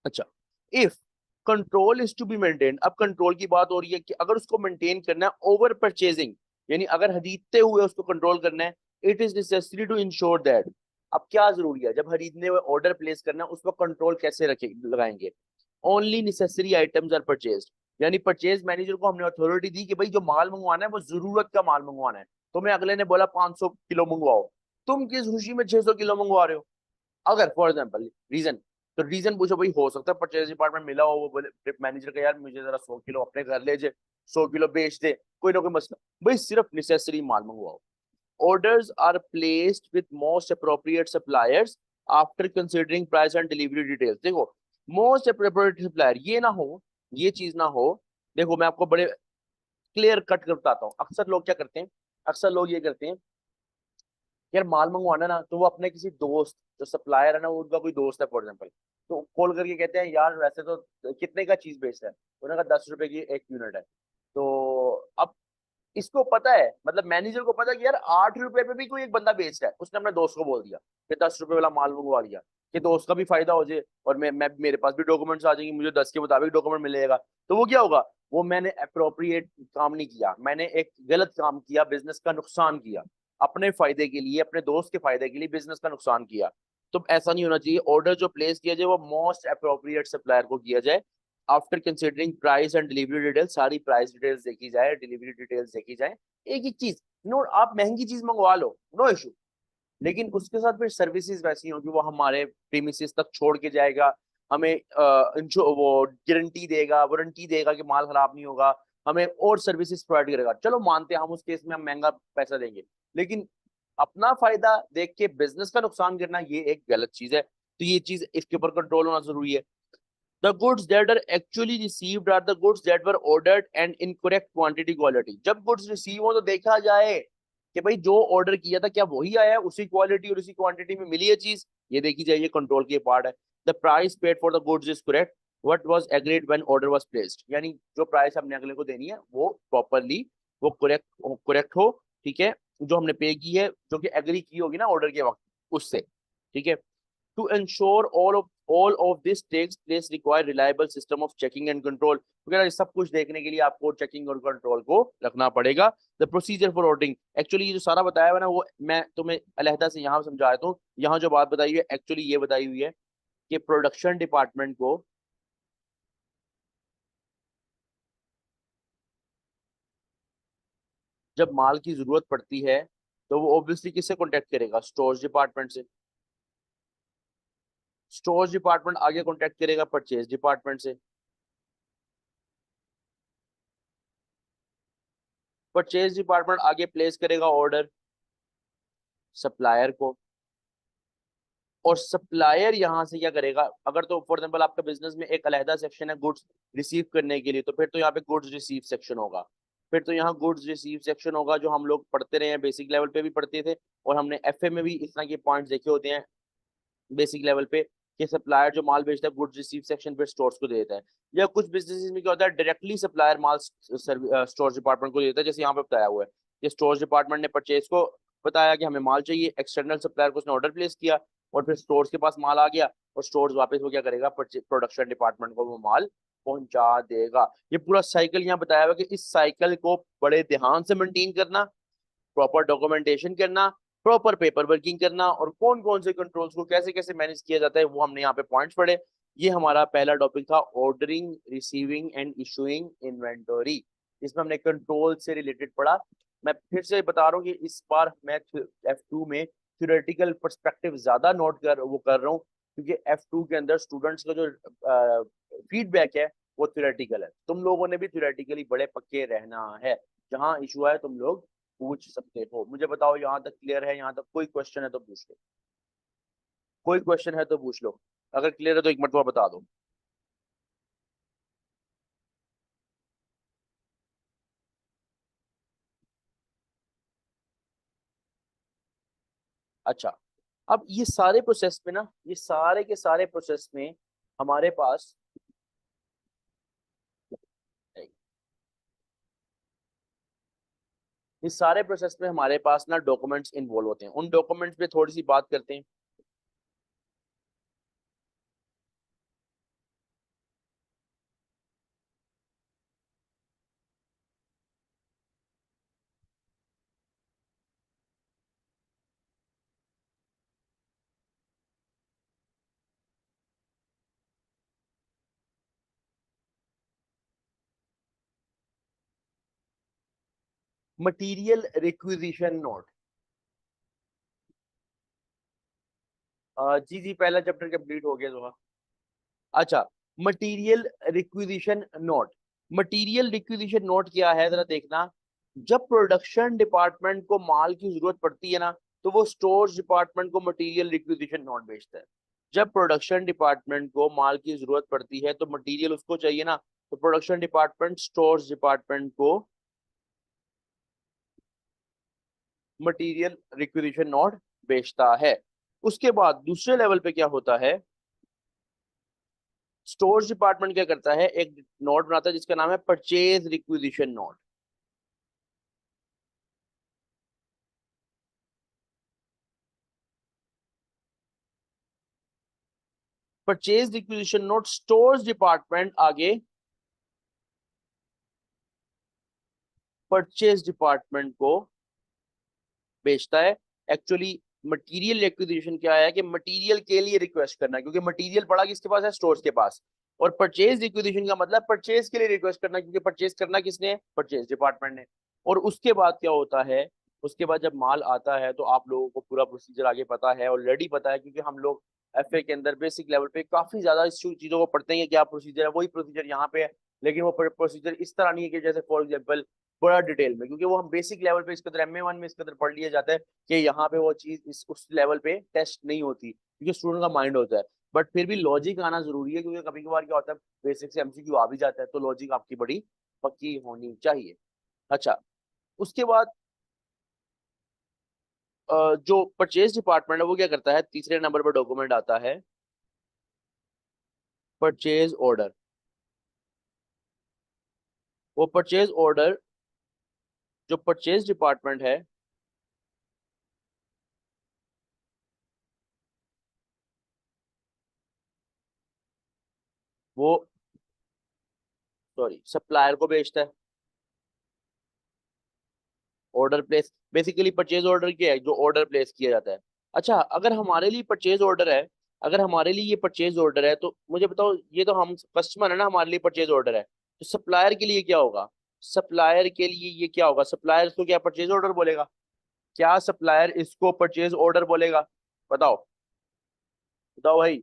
अच्छा, if control is to be maintain, अब कंट्रोल की बात हो रही है कि अगर उसको मेंटेन करना है, ओवर परचेजिंग यानी अगर खरीदते हुए उसको कंट्रोल करना है, it is necessary to ensure that. अब क्या जरूरी है, जब खरीदने हुए ऑर्डर प्लेस करना है, उस पर कंट्रोल कैसे रखे लगाएंगे? Only necessary items are purchased, यानी परचेज मैनेजर को हमने अथॉरिटी दी कि भाई जो माल मंगवाना है वो जरूरत का माल मंगवाना है। तुम्हें अगले ने बोला 500 किलो मंगवाओ, तुम किस खुशी में 600 किलो मंगवा रहे हो? अगर फॉर एग्जाम्पल रीजन, तो रीजन पूछो भाई, हो सकता है परचेज डिपार्टमेंट मिला हो, वो बोले मैनेजर का यार मुझे जरा 100 किलो अपने घर ले जाए, 100 किलो बेच दे, कोई ना कोई मसला। भाई सिर्फ नेसेसरी माल मंगवाओ। orders are placed with most appropriate suppliers after considering price and delivery details। देखो, most appropriate supplier ये ना हो, ये चीज ना हो। देखो मैं आपको बड़े क्लियर कट कर बताता हूँ। अक्सर लोग क्या करते हैं, अक्सर लोग ये करते हैं, यार माल मंगवाना ना, तो वो अपने किसी दोस्त, जो सप्लायर है ना, वो उनका कोई दोस्त है फॉर एग्जाम्पल, तो कॉल करके कहते हैं यार वैसे तो कितने का चीज बेच रहा है, उन्होंने कहा 10 रुपए की 1 यूनिट है। तो अब इसको पता है, मतलब मैनेजर को पता है कि यार 8 रुपए पे भी कोई एक बंदा बेच रहा है, उसने अपने दोस्त को बोल दिया कि 10 रुपए वाला माल मंगवा दिया, कि दोस्त का भी फायदा हो जाए और मैं मेरे पास भी डॉक्यूमेंट्स आ जाएंगे, मुझे 10 के मुताबिक डॉक्यूमेंट मिलेगा। तो वो क्या होगा, वो मैंने अप्रोप्रिएट काम नहीं किया, मैंने एक गलत काम किया, बिजनेस का नुकसान किया, अपने फायदे के लिए, अपने दोस्त के फायदे के लिए बिजनेस का नुकसान किया। तो ऐसा नहीं होना चाहिए। ऑर्डर जो प्लेस किया जाए वो मोस्ट अप्रोप्रिएट सप्लायर को किया जाए, after considering price and delivery details, सारी प्राइस डिटेल्स देखी जाए, डिलीवरी डिटेल्स देखी जाए। एक एक चीज, नो आप महंगी चीज मंगवा लो, नो इशू, लेकिन उसके साथ फिर सर्विसेज वैसी होगी, वो हमारे प्रीमिसेस तक छोड़ के जाएगा, हमें वो गारंटी देगा, वारंटी देगा कि माल खराब नहीं होगा, हमें और सर्विसेज प्रोवाइड करेगा। चलो मानते हैं हम उस केस में हम महंगा पैसा देंगे, लेकिन अपना फायदा देख के बिजनेस का नुकसान करना ये एक गलत चीज है। तो ये चीज इसके ऊपर कंट्रोल होना जरूरी है। The goods that are actually received are the goods that were ordered and in correct quantity quality। जब goods receive हो तो देखा जाए कि भाई जो ऑर्डर किया था क्या वही आया है, उसी क्वालिटी और उसी क्वांटिटी में मिली है चीज, ये देखी जाए, ये कंट्रोल की पार्ट है। The price paid for the goods is correct, what was agreed when order was placed, यानी जो प्राइस हमने अगले को देनी है वो प्रॉपरली, वो करेक्ट करेक्ट हो, ठीक है, जो हमने पे की है, जो कि एग्री की होगी ना ऑर्डर के वक्त उससे, ठीक है। To ensure all of this takes place require reliable system of checking and control। वगैरह सब कुछ देखने के लिए आपको चेकिंग और कंट्रोल को रखना पड़ेगा। The procedure for ordering, actually ये जो सारा बताया हुआ ना वो मैं तुम्हें अलहदा से यहाँ समझा देता हूँ। यहाँ जो बात बताई हुई है एक्चुअली ये बताई हुई है कि प्रोडक्शन डिपार्टमेंट को जब माल की जरूरत पड़ती है तो वो ऑब्वियसली किससे कॉन्टेक्ट करेगा, स्टोर्स डिपार्टमेंट से। स्टोर्स डिपार्टमेंट आगे कॉन्टेक्ट करेगा परचेज डिपार्टमेंट से। परचेज डिपार्टमेंट आगे प्लेस करेगा ऑर्डर सप्लायर को, और सप्लायर यहाँ से क्या करेगा, अगर तो फॉर एग्जाम्पल आपका बिजनेस में एक अलहदा सेक्शन है गुड्स रिसीव करने के लिए, तो फिर तो यहाँ पे गुड्स रिसीव सेक्शन होगा। फिर तो यहाँ गुड्स रिसीव सेक्शन होगा, जो हम लोग पढ़ते रहे हैं, बेसिक लेवल पे भी पढ़ते थे, और हमने एफए में भी इस तरह के पॉइंट्स देखे होते हैं बेसिक लेवल पे, कि सप्लायर जो माल बेचता है गुड्स रिसीव सेक्शन पे स्टोर्स को दे देता है। या कुछ बिजनेसेस में क्या होता है, डायरेक्टली सप्लायर माल स्टोर्स डिपार्टमेंट को दे देता है, जैसे यहाँ पे बताया हुआ है कि स्टोर्स डिपार्टमेंट ने परचेज को बताया कि हमें माल चाहिए, एक्सटर्नल सप्लायर को उसने ऑर्डर प्लेस किया, और फिर स्टोर्स के पास माल आ गया, और स्टोर्स वापस वो क्या करेगा, प्रोडक्शन डिपार्टमेंट को वो माल पहुंचा देगा। ये पूरा साइकिल यहाँ बताया हुआ है कि इस साइकिल को बड़े ध्यान से मेंटेन करना, प्रॉपर डॉक्यूमेंटेशन करना, प्रॉपर पेपर वर्किंग करना, और कौन कौन से कंट्रोल्स को कैसे कैसे मैनेज किया जाता है वो हमने यहाँ पे पॉइंट्स पढ़े। ये हमारा पहला टॉपिक था, ordering receiving end issuing inventory. इसमें हमने कंट्रोल से रिलेटेड पढ़ा। मैं फिर से बता रहा हूँ कि इस बार मैं F2 में थ्योरेटिकल पर्सपेक्टिव ज्यादा नोट कर वो कर रहा हूँ, क्योंकि F2 के अंदर स्टूडेंट्स का जो फीडबैक है वो थ्योरेटिकल है। तुम लोगों ने भी थ्योरेटिकली बड़े पक्के रहना है, जहाँ इशू है तुम लोग पूछ सकते हो। मुझे बताओ यहाँ तक क्लियर है, यहाँ तक कोई क्वेश्चन है तो पूछ लो, कोई क्वेश्चन है तो पूछ लो, अगर क्लियर है तो एक मरतबा बता दो। अच्छा, अब ये सारे प्रोसेस में ना, ये सारे के सारे प्रोसेस में हमारे पास इस सारे प्रोसेस में हमारे पास ना डॉक्यूमेंट्स इन्वॉल्व होते हैं। उन डॉक्यूमेंट्स पे थोड़ी सी बात करते हैं। मटेरियल रिक्विजिशन नोट, जी जी पहला चैप्टर कंप्लीट हो गया तो। अच्छा, material requisition note. Material requisition note क्या है जरा देखना। जब प्रोडक्शन डिपार्टमेंट को माल की जरूरत पड़ती है ना, तो वो स्टोर्स डिपार्टमेंट को मटेरियल रिक्विजिशन नोट भेजता है। जब प्रोडक्शन डिपार्टमेंट को माल की जरूरत पड़ती है तो मटेरियल उसको चाहिए ना, तो प्रोडक्शन डिपार्टमेंट स्टोर्स डिपार्टमेंट को मटेरियल रिक्विजिशन नोट भेजता है। उसके बाद दूसरे लेवल पे क्या होता है, स्टोर्स डिपार्टमेंट क्या करता है, एक नोट बनाता है जिसका नाम है purchase requisition note. Purchase requisition note stores department आगे परचेज डिपार्टमेंट को बेचता है। एक्चुअली मटेरियल रिक्विजिशन क्या है कि मटेरियल के लिए रिक्वेस्ट करना है, क्योंकि मटेरियल पड़ा किसके पास है, स्टोर्स के पास, और परचेज रिक्विजिशन का मतलब परचेज के लिए रिक्वेस्ट करना, क्योंकि परचेज करना किसने है, परचेज डिपार्टमेंट ने। और उसके बाद क्या होता है, उसके बाद जब माल आता है तो आप लोगों को पूरा प्रोसीजर आगे पता है, ऑलरेडी पता है, क्योंकि हम लोग एफए के अंदर बेसिक लेवल पे काफी ज्यादा इस चीजों को पढ़ते हैं कि क्या प्रोसीजर है, वही प्रोसीजर यहाँ पे है। लेकिन वो प्रोसीजर इस तरह नहीं है कि जैसे फॉर एग्जाम्पल बड़ा डिटेल में, क्योंकि वो हम बेसिक लेवल पे इसके अंदर MA1 में इसके अंदर पढ़ लिया जाता है कि यहाँ पे वो चीज इस उस लेवल पे टेस्ट नहीं होती, क्योंकि स्टूडेंट का माइंड होता है। बट फिर भी लॉजिक आना जरूरी है, क्योंकि कभी कभार क्या होता है बेसिक से MCQ आ भी जाता है, तो लॉजिक आपकी बड़ी पक्की होनी चाहिए। अच्छा, उसके बाद जो परचेज डिपार्टमेंट है वो क्या करता है, तीसरे नंबर पर डॉक्यूमेंट आता है परचेज ऑर्डर। वो परचेज ऑर्डर जो परचेज डिपार्टमेंट है वो, सॉरी, सप्लायर को भेजता है order place. Basically purchase order क्या है, जो ऑर्डर प्लेस किया जाता है। अच्छा, अगर हमारे लिए परचेज ऑर्डर है, अगर हमारे लिए ये परचेज ऑर्डर है तो मुझे बताओ, ये तो हम कस्टमर है ना, हमारे लिए परचेज ऑर्डर है, तो सप्लायर के लिए क्या होगा, सप्लायर के लिए ये क्या होगा, सप्लायर इसको क्या परचेज ऑर्डर बोलेगा, क्या सप्लायर इसको परचेज ऑर्डर बोलेगा, बताओ, बताओ भाई,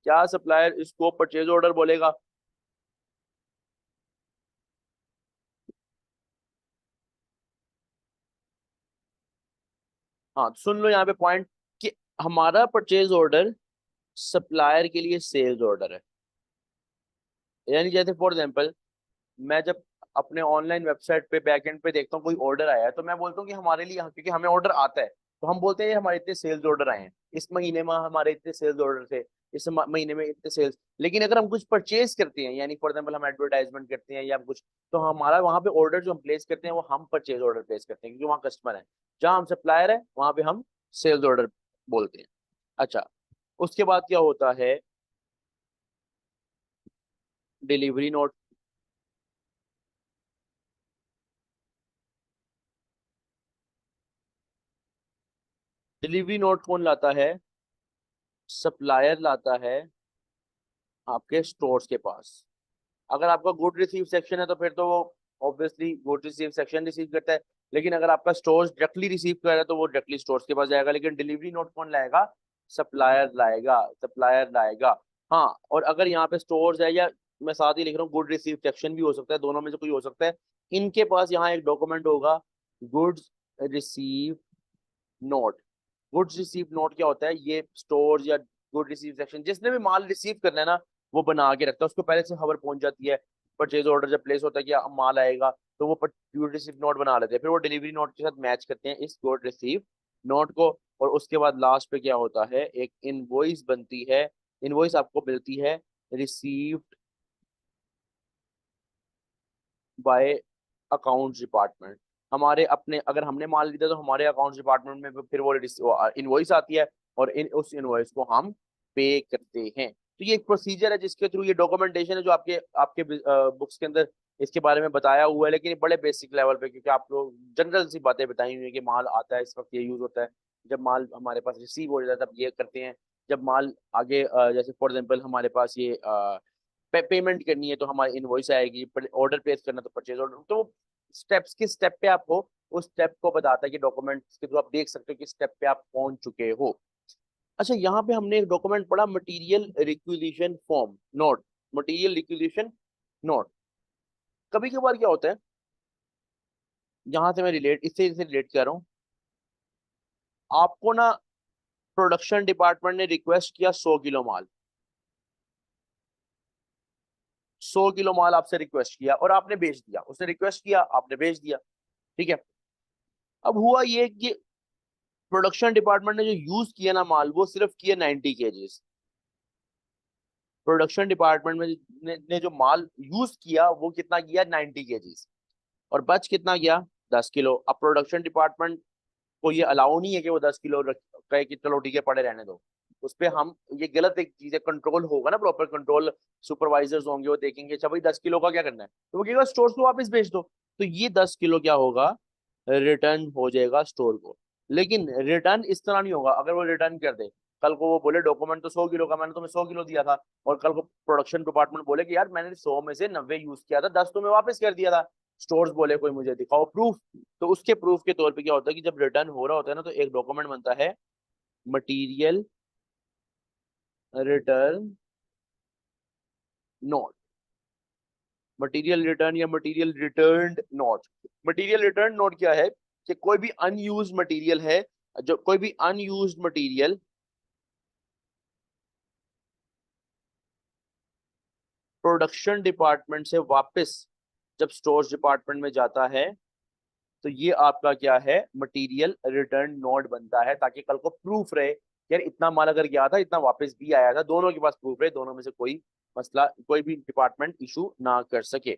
क्या सप्लायर इसको परचेज ऑर्डर बोलेगा। हाँ, तो सुन लो यहाँ पे पॉइंट, कि हमारा परचेज ऑर्डर सप्लायर के लिए सेल्स ऑर्डर है। यानी जैसे फॉर एग्जांपल, मैं जब अपने ऑनलाइन वेबसाइट पे बैकएंड पे देखता हूँ कोई ऑर्डर आया है, तो मैं बोलता हूँ कि हमारे लिए, क्योंकि हमें ऑर्डर आता है, तो हम बोलते हैं ये हमारे इतने सेल्स ऑर्डर आए हैं, इस महीने में हमारे इतने सेल्स ऑर्डर थे, इस महीने में इतने सेल्स। लेकिन अगर हम कुछ परचेज करते हैं, यानी फॉर एग्जाम्पल हम एडवर्टाइजमेंट करते हैं या कुछ, तो हमारा वहाँ पे ऑर्डर जो हम प्लेस करते हैं वो हम परचेज ऑर्डर प्लेस करते हैं, क्योंकि वहाँ कस्टमर है। जहाँ हम सप्लायर है वहाँ पे हम सेल्स ऑर्डर बोलते हैं। अच्छा, उसके बाद क्या होता है, डिलीवरी नोट। डिलीवरी नोट कौन लाता है, सप्लायर लाता है आपके स्टोर्स के पास। अगर आपका गुड रिसीव सेक्शन है तो फिर तो वो obviously good receive section receive करता है। लेकिन अगर आपका स्टोर्स डायरेक्टली रिसीव कर रहा है तो वो डायरेक्टली स्टोर्स के पास जाएगा। लेकिन डिलीवरी नोट कौन लाएगा, सप्लायर लाएगा, सप्लायर लाएगा। हाँ, और अगर यहाँ पे स्टोर्स है, या मैं साथ ही लिख रहा हूँ गुड रिसीव सेक्शन भी हो सकता है, दोनों में से कोई हो सकता है, इनके पास यहाँ एक डॉक्यूमेंट होगा, goods receive note. Goods receive note क्या होता है, ये स्टोर या गुड रिसीव सेक्शन जिसने भी माल रिसीव करना है ना, वो बना के रखता है, उसको पहले से खबर पहुंच जाती है। परचेज ऑर्डर जब प्लेस होता है कि माल आएगा, तो वो गुड रिसीव नोट बना लेते हैं, फिर वो डिलीवरी नोट के साथ मैच करते हैं इस गुड रिसीव नोट को। और उसके बाद लास्ट पे क्या होता है, एक इनवॉइस बनती है। इनवॉइस आपको मिलती है रिसीव्ड बाय अकाउंट्स डिपार्टमेंट। हमारे अपने, अगर हमने माल खरीदा तो हमारे अकाउंट्स डिपार्टमेंट में फिर वो इनवॉइस आती है, और उस इनवॉइस को हम पे करते हैं। तो ये एक प्रोसीजर है जिसके थ्रू, ये डॉक्यूमेंटेशन है जो आपके आपके बुक्स के अंदर इसके बारे में बताया हुआ है, लेकिन ये बड़े बेसिक लेवल पे, क्योंकि आप लोग जनरल सी बातें बताई हुई है कि माल आता है इस वक्त ये यूज होता है, जब माल हमारे पास रिसीव हो जाता है तब ये करते हैं, जब माल आगे जैसे फॉर एग्जाम्पल हमारे पास ये पेमेंट करनी है तो हमारी इनवॉइस आएगी, ऑर्डर प्लेस करना तो परचेज ऑर्डर। तो स्टेप्स किस स्टेप पे आप हो, उस स्टेप को बताता है कि डॉक्यूमेंट्स के थ्रू आप देख सकते हो कि स्टेप पे आप पहुंच चुके हो। अच्छा, यहाँ पे हमने एक डॉक्यूमेंट पढ़ा, material requisition form note. Material requisition note, कभी कभार क्या होता है, यहाँ से मैं रिलेट इससे इससे रिलेट कर रहा हूँ, आपको ना प्रोडक्शन डिपार्टमेंट ने रिक्वेस्ट किया 100 किलो माल, 100 किलो माल आपसे रिक्वेस्ट किया और आपने भेज दिया, उसने रिक्वेस्ट किया आपने भेज दिया, ठीक है। अब हुआ ये कि प्रोडक्शन डिपार्टमेंट ने जो यूज किया ना माल, वो सिर्फ किया 90 केजीज। प्रोडक्शन डिपार्टमेंट में ने जो माल यूज किया वो कितना किया, 90 केजीज, और बच कितना गया, 10 किलो। अब प्रोडक्शन डिपार्टमेंट को ये अलाउ नहीं है कि वो 10 किलो कहे कि चलो ठीक है पड़े रहने दो, उस पे हम, ये गलत एक चीज है, कंट्रोल होगा ना, प्रॉपर कंट्रोल सुपरवाइजर्स होंगे, वो देखेंगे अच्छा भाई 10 किलो का क्या करना है, तो वो कहेगा स्टोर को वापस भेज दो। तो ये 10 किलो क्या होगा, रिटर्न हो जाएगा स्टोर को। लेकिन रिटर्न इस तरह नहीं होगा, अगर वो रिटर्न कर दे कल को वो बोले डॉक्यूमेंट तो 100 किलो का, मैंने तुम्हें 100 किलो दिया था, और कल को प्रोडक्शन डिपार्टमेंट बोले कि यार मैंने 100 में से 90 यूज किया था, 10 तुम्हें वापस कर दिया था। स्टोर्स बोले कोई मुझे दिखाओ प्रूफ। तो उसके प्रूफ के तौर पे क्या होता है कि जब रिटर्न हो रहा होता है ना, तो एक डॉक्यूमेंट बनता है, material return note. Material return या material returned note. Material return note क्या है कि कोई भी अनयूज्ड मटेरियल है, जो कोई भी अनयूज्ड मटेरियल प्रोडक्शन डिपार्टमेंट से वापस जब स्टोर्स डिपार्टमेंट में जाता है, तो ये आपका क्या है, मटेरियल रिटर्न नोट बनता है, ताकि कल को प्रूफ रहे यार इतना माल अगर गया था इतना वापस भी आया था, दोनों के पास प्रूफ रहे, दोनों में से कोई मसला कोई भी डिपार्टमेंट इशू ना कर सके।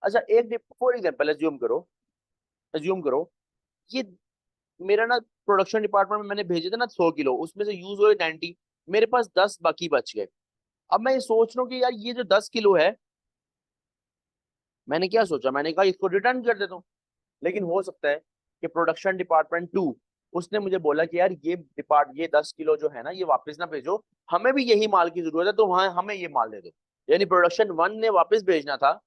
अच्छा एक फॉर एग्जाम्पल एज्यूम करो ये मेरा ना प्रोडक्शन डिपार्टमेंट में मैंने भेजे थे ना 100 किलो, उसमें से यूज हुए 90, मेरे पास 10 बाकी बच गए। अब मैं ये सोच रहा हूँ कि यार ये जो 10 किलो है, मैंने क्या सोचा, मैंने कहा इसको रिटर्न कर देता हूँ। लेकिन हो सकता है कि प्रोडक्शन डिपार्टमेंट टू उसने मुझे बोला कि यार ये 10 किलो जो है ना ये वापस ना भेजो, हमें भी यही माल की जरूरत है, तो वहां हमें ये माल दे दो। यानी प्रोडक्शन वन ने वापस भेजना था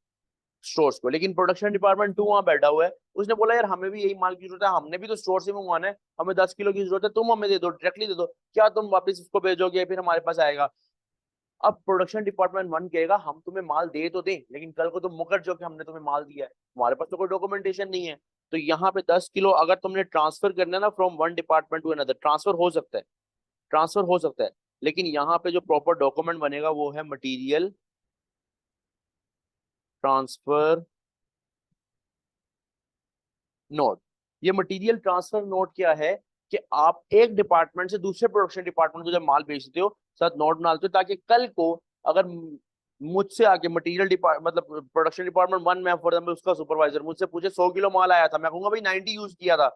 स्टोर्स को, लेकिन प्रोडक्शन डिपार्टमेंट टू वहां बैठा हुआ है, उसने बोला यार हमें भी यही माल की जरूरत है, हमने भी तो स्टोर से मंगवाना है, हमें 10 किलो की जरूरत है, तुम हमें दे दो, डायरेक्टली दे दो, क्या तुम वापस इसको भेजोगे फिर हमारे पास आएगा। अब प्रोडक्शन डिपार्टमेंट वन कहेगा हम तुम्हें माल दे तो दें, लेकिन कल को तुम मुकर जाओ कि हमने तुम्हें माल दिया है, हमारे पास तो कोई डॉक्यूमेंटेशन नहीं है। तो यहाँ पे 10 किलो अगर तुमने ट्रांसफर करना है ना from one department to another, transfer हो सकता है, लेकिन यहाँ पे जो प्रॉपर डॉक्यूमेंट बनेगा वो है मटीरियल ट्रांसफर नोट। ये मटेरियल ट्रांसफर नोट क्या है कि आप एक डिपार्टमेंट से दूसरे प्रोडक्शन डिपार्टमेंट को जब माल बेचते हो साथ नोट बनाते हो, ताकि कल को अगर मुझसे आके मटेरियल डिपार्ट मतलब प्रोडक्शन डिपार्टमेंट वन में फॉर एग्जाम्पल उसका सुपरवाइजर मुझसे पूछे 100 किलो माल आया था, मैं कहूंगा भाई 90 यूज किया था,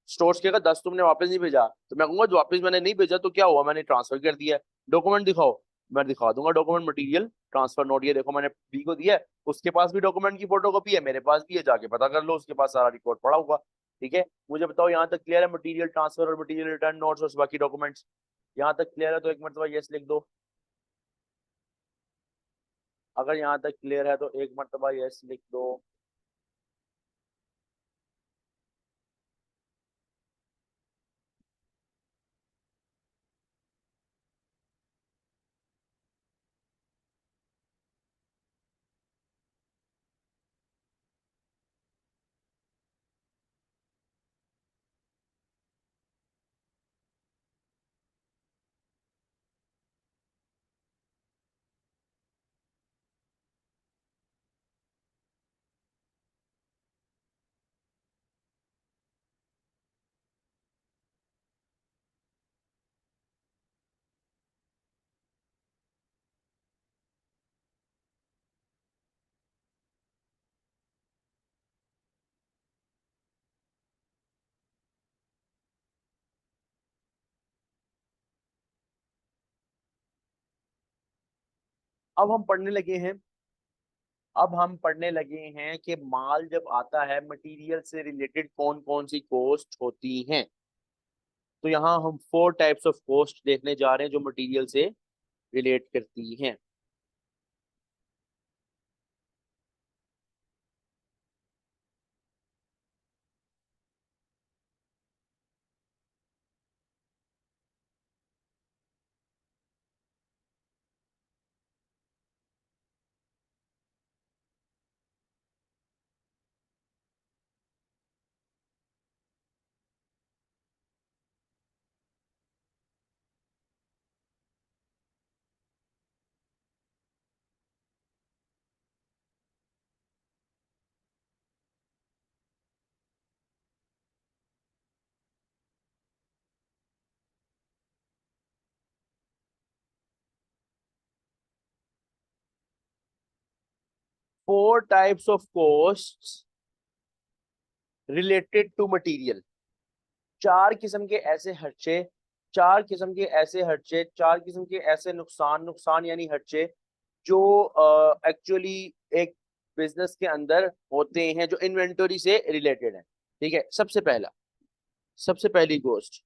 स्टोर्स के 10 तुमने वापस नहीं भेजा, तो मैं कहूंगा जो वापस मैंने नहीं भेजा तो क्या हुआ, मैंने ट्रांसफर कर दिया, डॉक्यूमेंट दिखाओ। मैं दिखा दूंगा डॉक्यूमेंट, मटेरियल ट्रांसफर नोट, ये देखो मैंने बी को दिया है, उसके पास भी डॉक्यूमेंट की फोटोकॉपी है, मेरे पास भी है, जाके पता कर लो, उसके पास सारा रिकॉर्ड पड़ा होगा। ठीक है, मुझे बताओ यहाँ तक क्लियर है, मटेरियल ट्रांसफर और मटेरियल रिटर्न नोट्स और बाकी डॉक्यूमेंट्स यहाँ तक क्लियर है तो एक मरतबा यस लिख दो। अगर यहाँ तक क्लियर है तो एक मरतबा यस लिख दो। अब हम पढ़ने लगे हैं कि माल जब आता है मटेरियल से रिलेटेड कौन कौन सी कॉस्ट होती हैं। तो यहाँ हम 4 टाइप्स ऑफ कॉस्ट देखने जा रहे हैं जो मटेरियल से रिलेट करती हैं। 4 types of cost related to material. चार किस्म के ऐसे खर्चे, चार किस्म के ऐसे नुकसान, नुकसान यानी खर्चे जो एक्चुअली एक बिजनेस के अंदर होते हैं जो इन्वेंटरी से रिलेटेड है। ठीक है, सबसे पहली कॉस्ट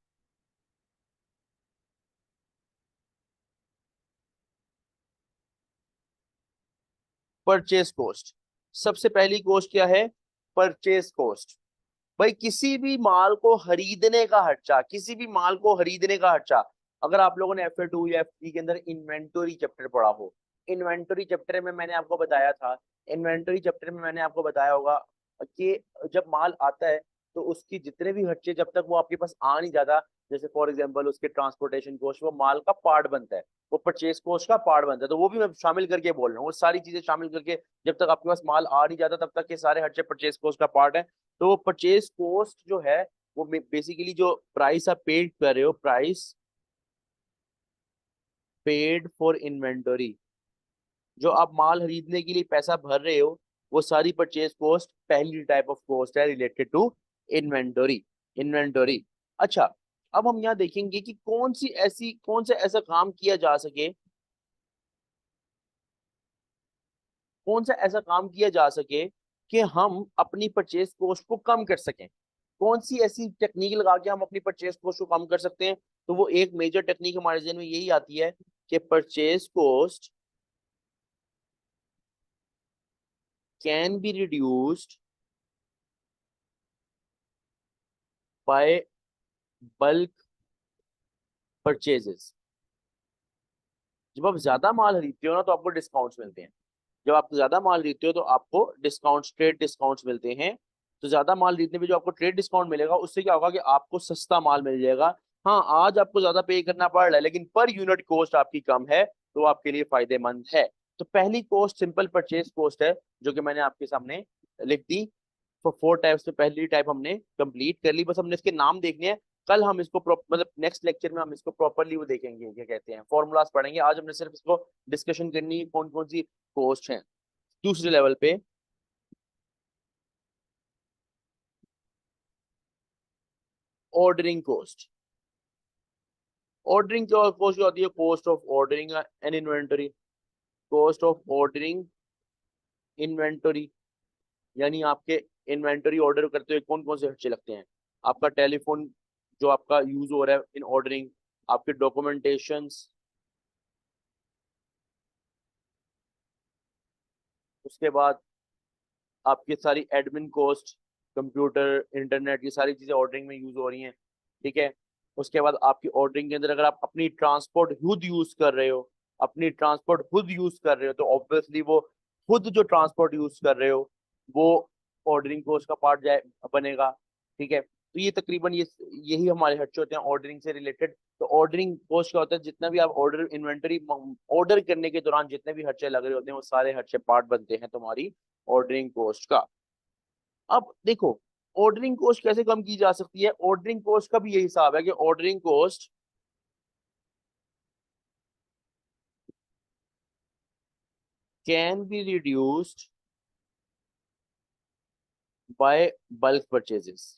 परचेज कॉस्ट। सबसे पहली कॉस्ट क्या है? Purchase cost. भाई किसी भी माल को खरीदने का खर्चा, किसी भी माल को खरीदने का खर्चा। अगर आप लोगों ने FA2 या FD के अंदर इन्वेंटरी चैप्टर पढ़ा हो, इन्वेंटरी चैप्टर में मैंने आपको बताया था, इन्वेंटरी चैप्टर में मैंने आपको बताया होगा कि जब माल आता है तो उसकी जितने भी खर्चे जब तक वो आपके पास आ नहीं जाता, जैसे फॉर एग्जांपल उसके ट्रांसपोर्टेशन कॉस्ट, वो माल का पार्ट बनता है, वो परचेज कॉस्ट का पार्ट बनता है, तो वो भी मैं शामिल करके बोल रहा हूँ, वो सारी चीजें शामिल करके जब तक आपके पास माल आ नहीं जाता तब तक के सारे खर्चे परचेज कॉस्ट का पार्ट है। तो वो परचेज कॉस्ट जो है वो बेसिकली जो प्राइस आप पेड कर रहे हो, प्राइस पेड फॉर इन्वेंटरी, जो आप माल खरीदने के लिए पैसा भर रहे हो, वो सारी परचेज कॉस्ट पहली टाइप ऑफ कॉस्ट है रिलेटेड टू इन्वेंटरी। इन्वेंटरी। अच्छा, अब हम यहाँ देखेंगे कि कौन सा ऐसा काम किया जा सके, कौन सा ऐसा काम किया जा सके कि हम अपनी परचेज कॉस्ट को कम कर सकें। कौन सी ऐसी टेक्निक लगा के हम अपनी परचेज कॉस्ट को कम कर सकते हैं? तो वो एक मेजर टेक्निक हमारे जहन में यही आती है कि purchase cost can be reduced by bulk purchases. जब आप ज्यादा माल खरीदते हो ना तो आपको डिस्काउंट्स मिलते हैं। जब आप ज्यादा माल खरीदते हो तो आपको डिस्काउंट्स, ट्रेड डिस्काउंट्स मिलते हैं। तो ज्यादा माल खरीदने पे जो आपको ट्रेड डिस्काउंट मिलेगा उससे क्या होगा कि आपको सस्ता माल मिल जाएगा। हाँ, आज आपको ज्यादा पे करना पड़ रहा है लेकिन पर यूनिट कॉस्ट आपकी कम है, तो आपके लिए फायदेमंद है। तो पहली कॉस्ट सिंपल परचेज कॉस्ट है, जो कि मैंने आपके सामने लिख दी। तो 4 टाइप्स में पहली टाइप हमने कंप्लीट कर ली, बस हमने इसके नाम देखने हैं। कल हम इसको मतलब नेक्स्ट लेक्चर में हम इसको प्रॉपरली वो देखेंगे, क्या कहते हैं, फॉर्मूलाज पढ़ेंगे। आज हमने सिर्फ इसको डिस्कशन करनी है कौन कौन सी कॉस्ट है। दूसरे लेवल पे ऑर्डरिंग कॉस्ट। ऑर्डरिंग कॉस्ट क्या होती है? Cost of ordering an inventory. Cost of ordering inventory, यानी आपके इन्वेंटरी ऑर्डर करते हुए कौन कौन से खर्चे लगते हैं? आपका टेलीफोन जो आपका यूज हो रहा है इन ऑर्डरिंग, आपके डॉक्यूमेंटेशंस, उसके बाद आपकी सारी एडमिन कॉस्ट, कंप्यूटर, इंटरनेट, ये सारी चीजें ऑर्डरिंग में यूज हो रही हैं। ठीक है। उसके बाद आपकी ऑर्डरिंग के अंदर अगर आप अपनी ट्रांसपोर्ट खुद यूज कर रहे हो, अपनी ट्रांसपोर्ट खुद यूज कर रहे हो, तो ऑब्वियसली वो खुद जो ट्रांसपोर्ट यूज कर रहे हो वो ऑर्डरिंग कॉस्ट का पार्ट जाए बनेगा। ठीक है। तो ये तकरीबन ये यही हमारे खर्चे होते हैं ऑर्डरिंग से रिलेटेड। तो ऑर्डरिंग कॉस्ट क्या होता है? जितना भी आप ऑर्डर इन्वेंटरी ऑर्डर करने के दौरान जितने भी खर्चे लग रहे होते हैं वो सारे खर्चे पार्ट बनते हैं तुम्हारी ऑर्डरिंग कॉस्ट का। अब देखो, ऑर्डरिंग कॉस्ट कैसे कम की जा सकती है? ऑर्डरिंग कॉस्ट का भी यही हिसाब है कि ordering cost can be reduced by bulk purchases.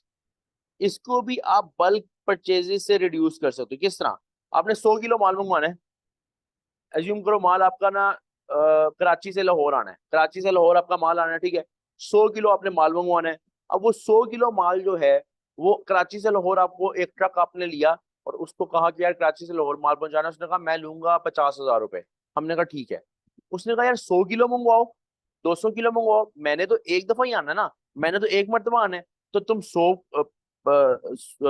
इसको भी आप बल्क परचेजेस से रिड्यूस कर सकते हो। किस तरह? आपने 100 किलो माल मंगवाना है, एज्यूम करो माल आपका ना कराची से लाहौर आना है, कराची से लाहौर आपका माल आना है, ठीक है। 100 किलो आपने माल मंगवाना है। अब वो 100 किलो माल जो है वो कराची से लाहौर आपको एक ट्रक आपने लिया और उसको कहा कि यार कराची से लाहौर माल पहुंचाना है। उसने कहा मैं लूंगा 50,000 रुपए। हमने कहा ठीक है। उसने कहा यार 100 किलो मंगवाओ, 200 किलो मंगवाओ, मैंने तो एक दफा ही आना है ना, मैंने तो एक मरतबा आना है। तो तुम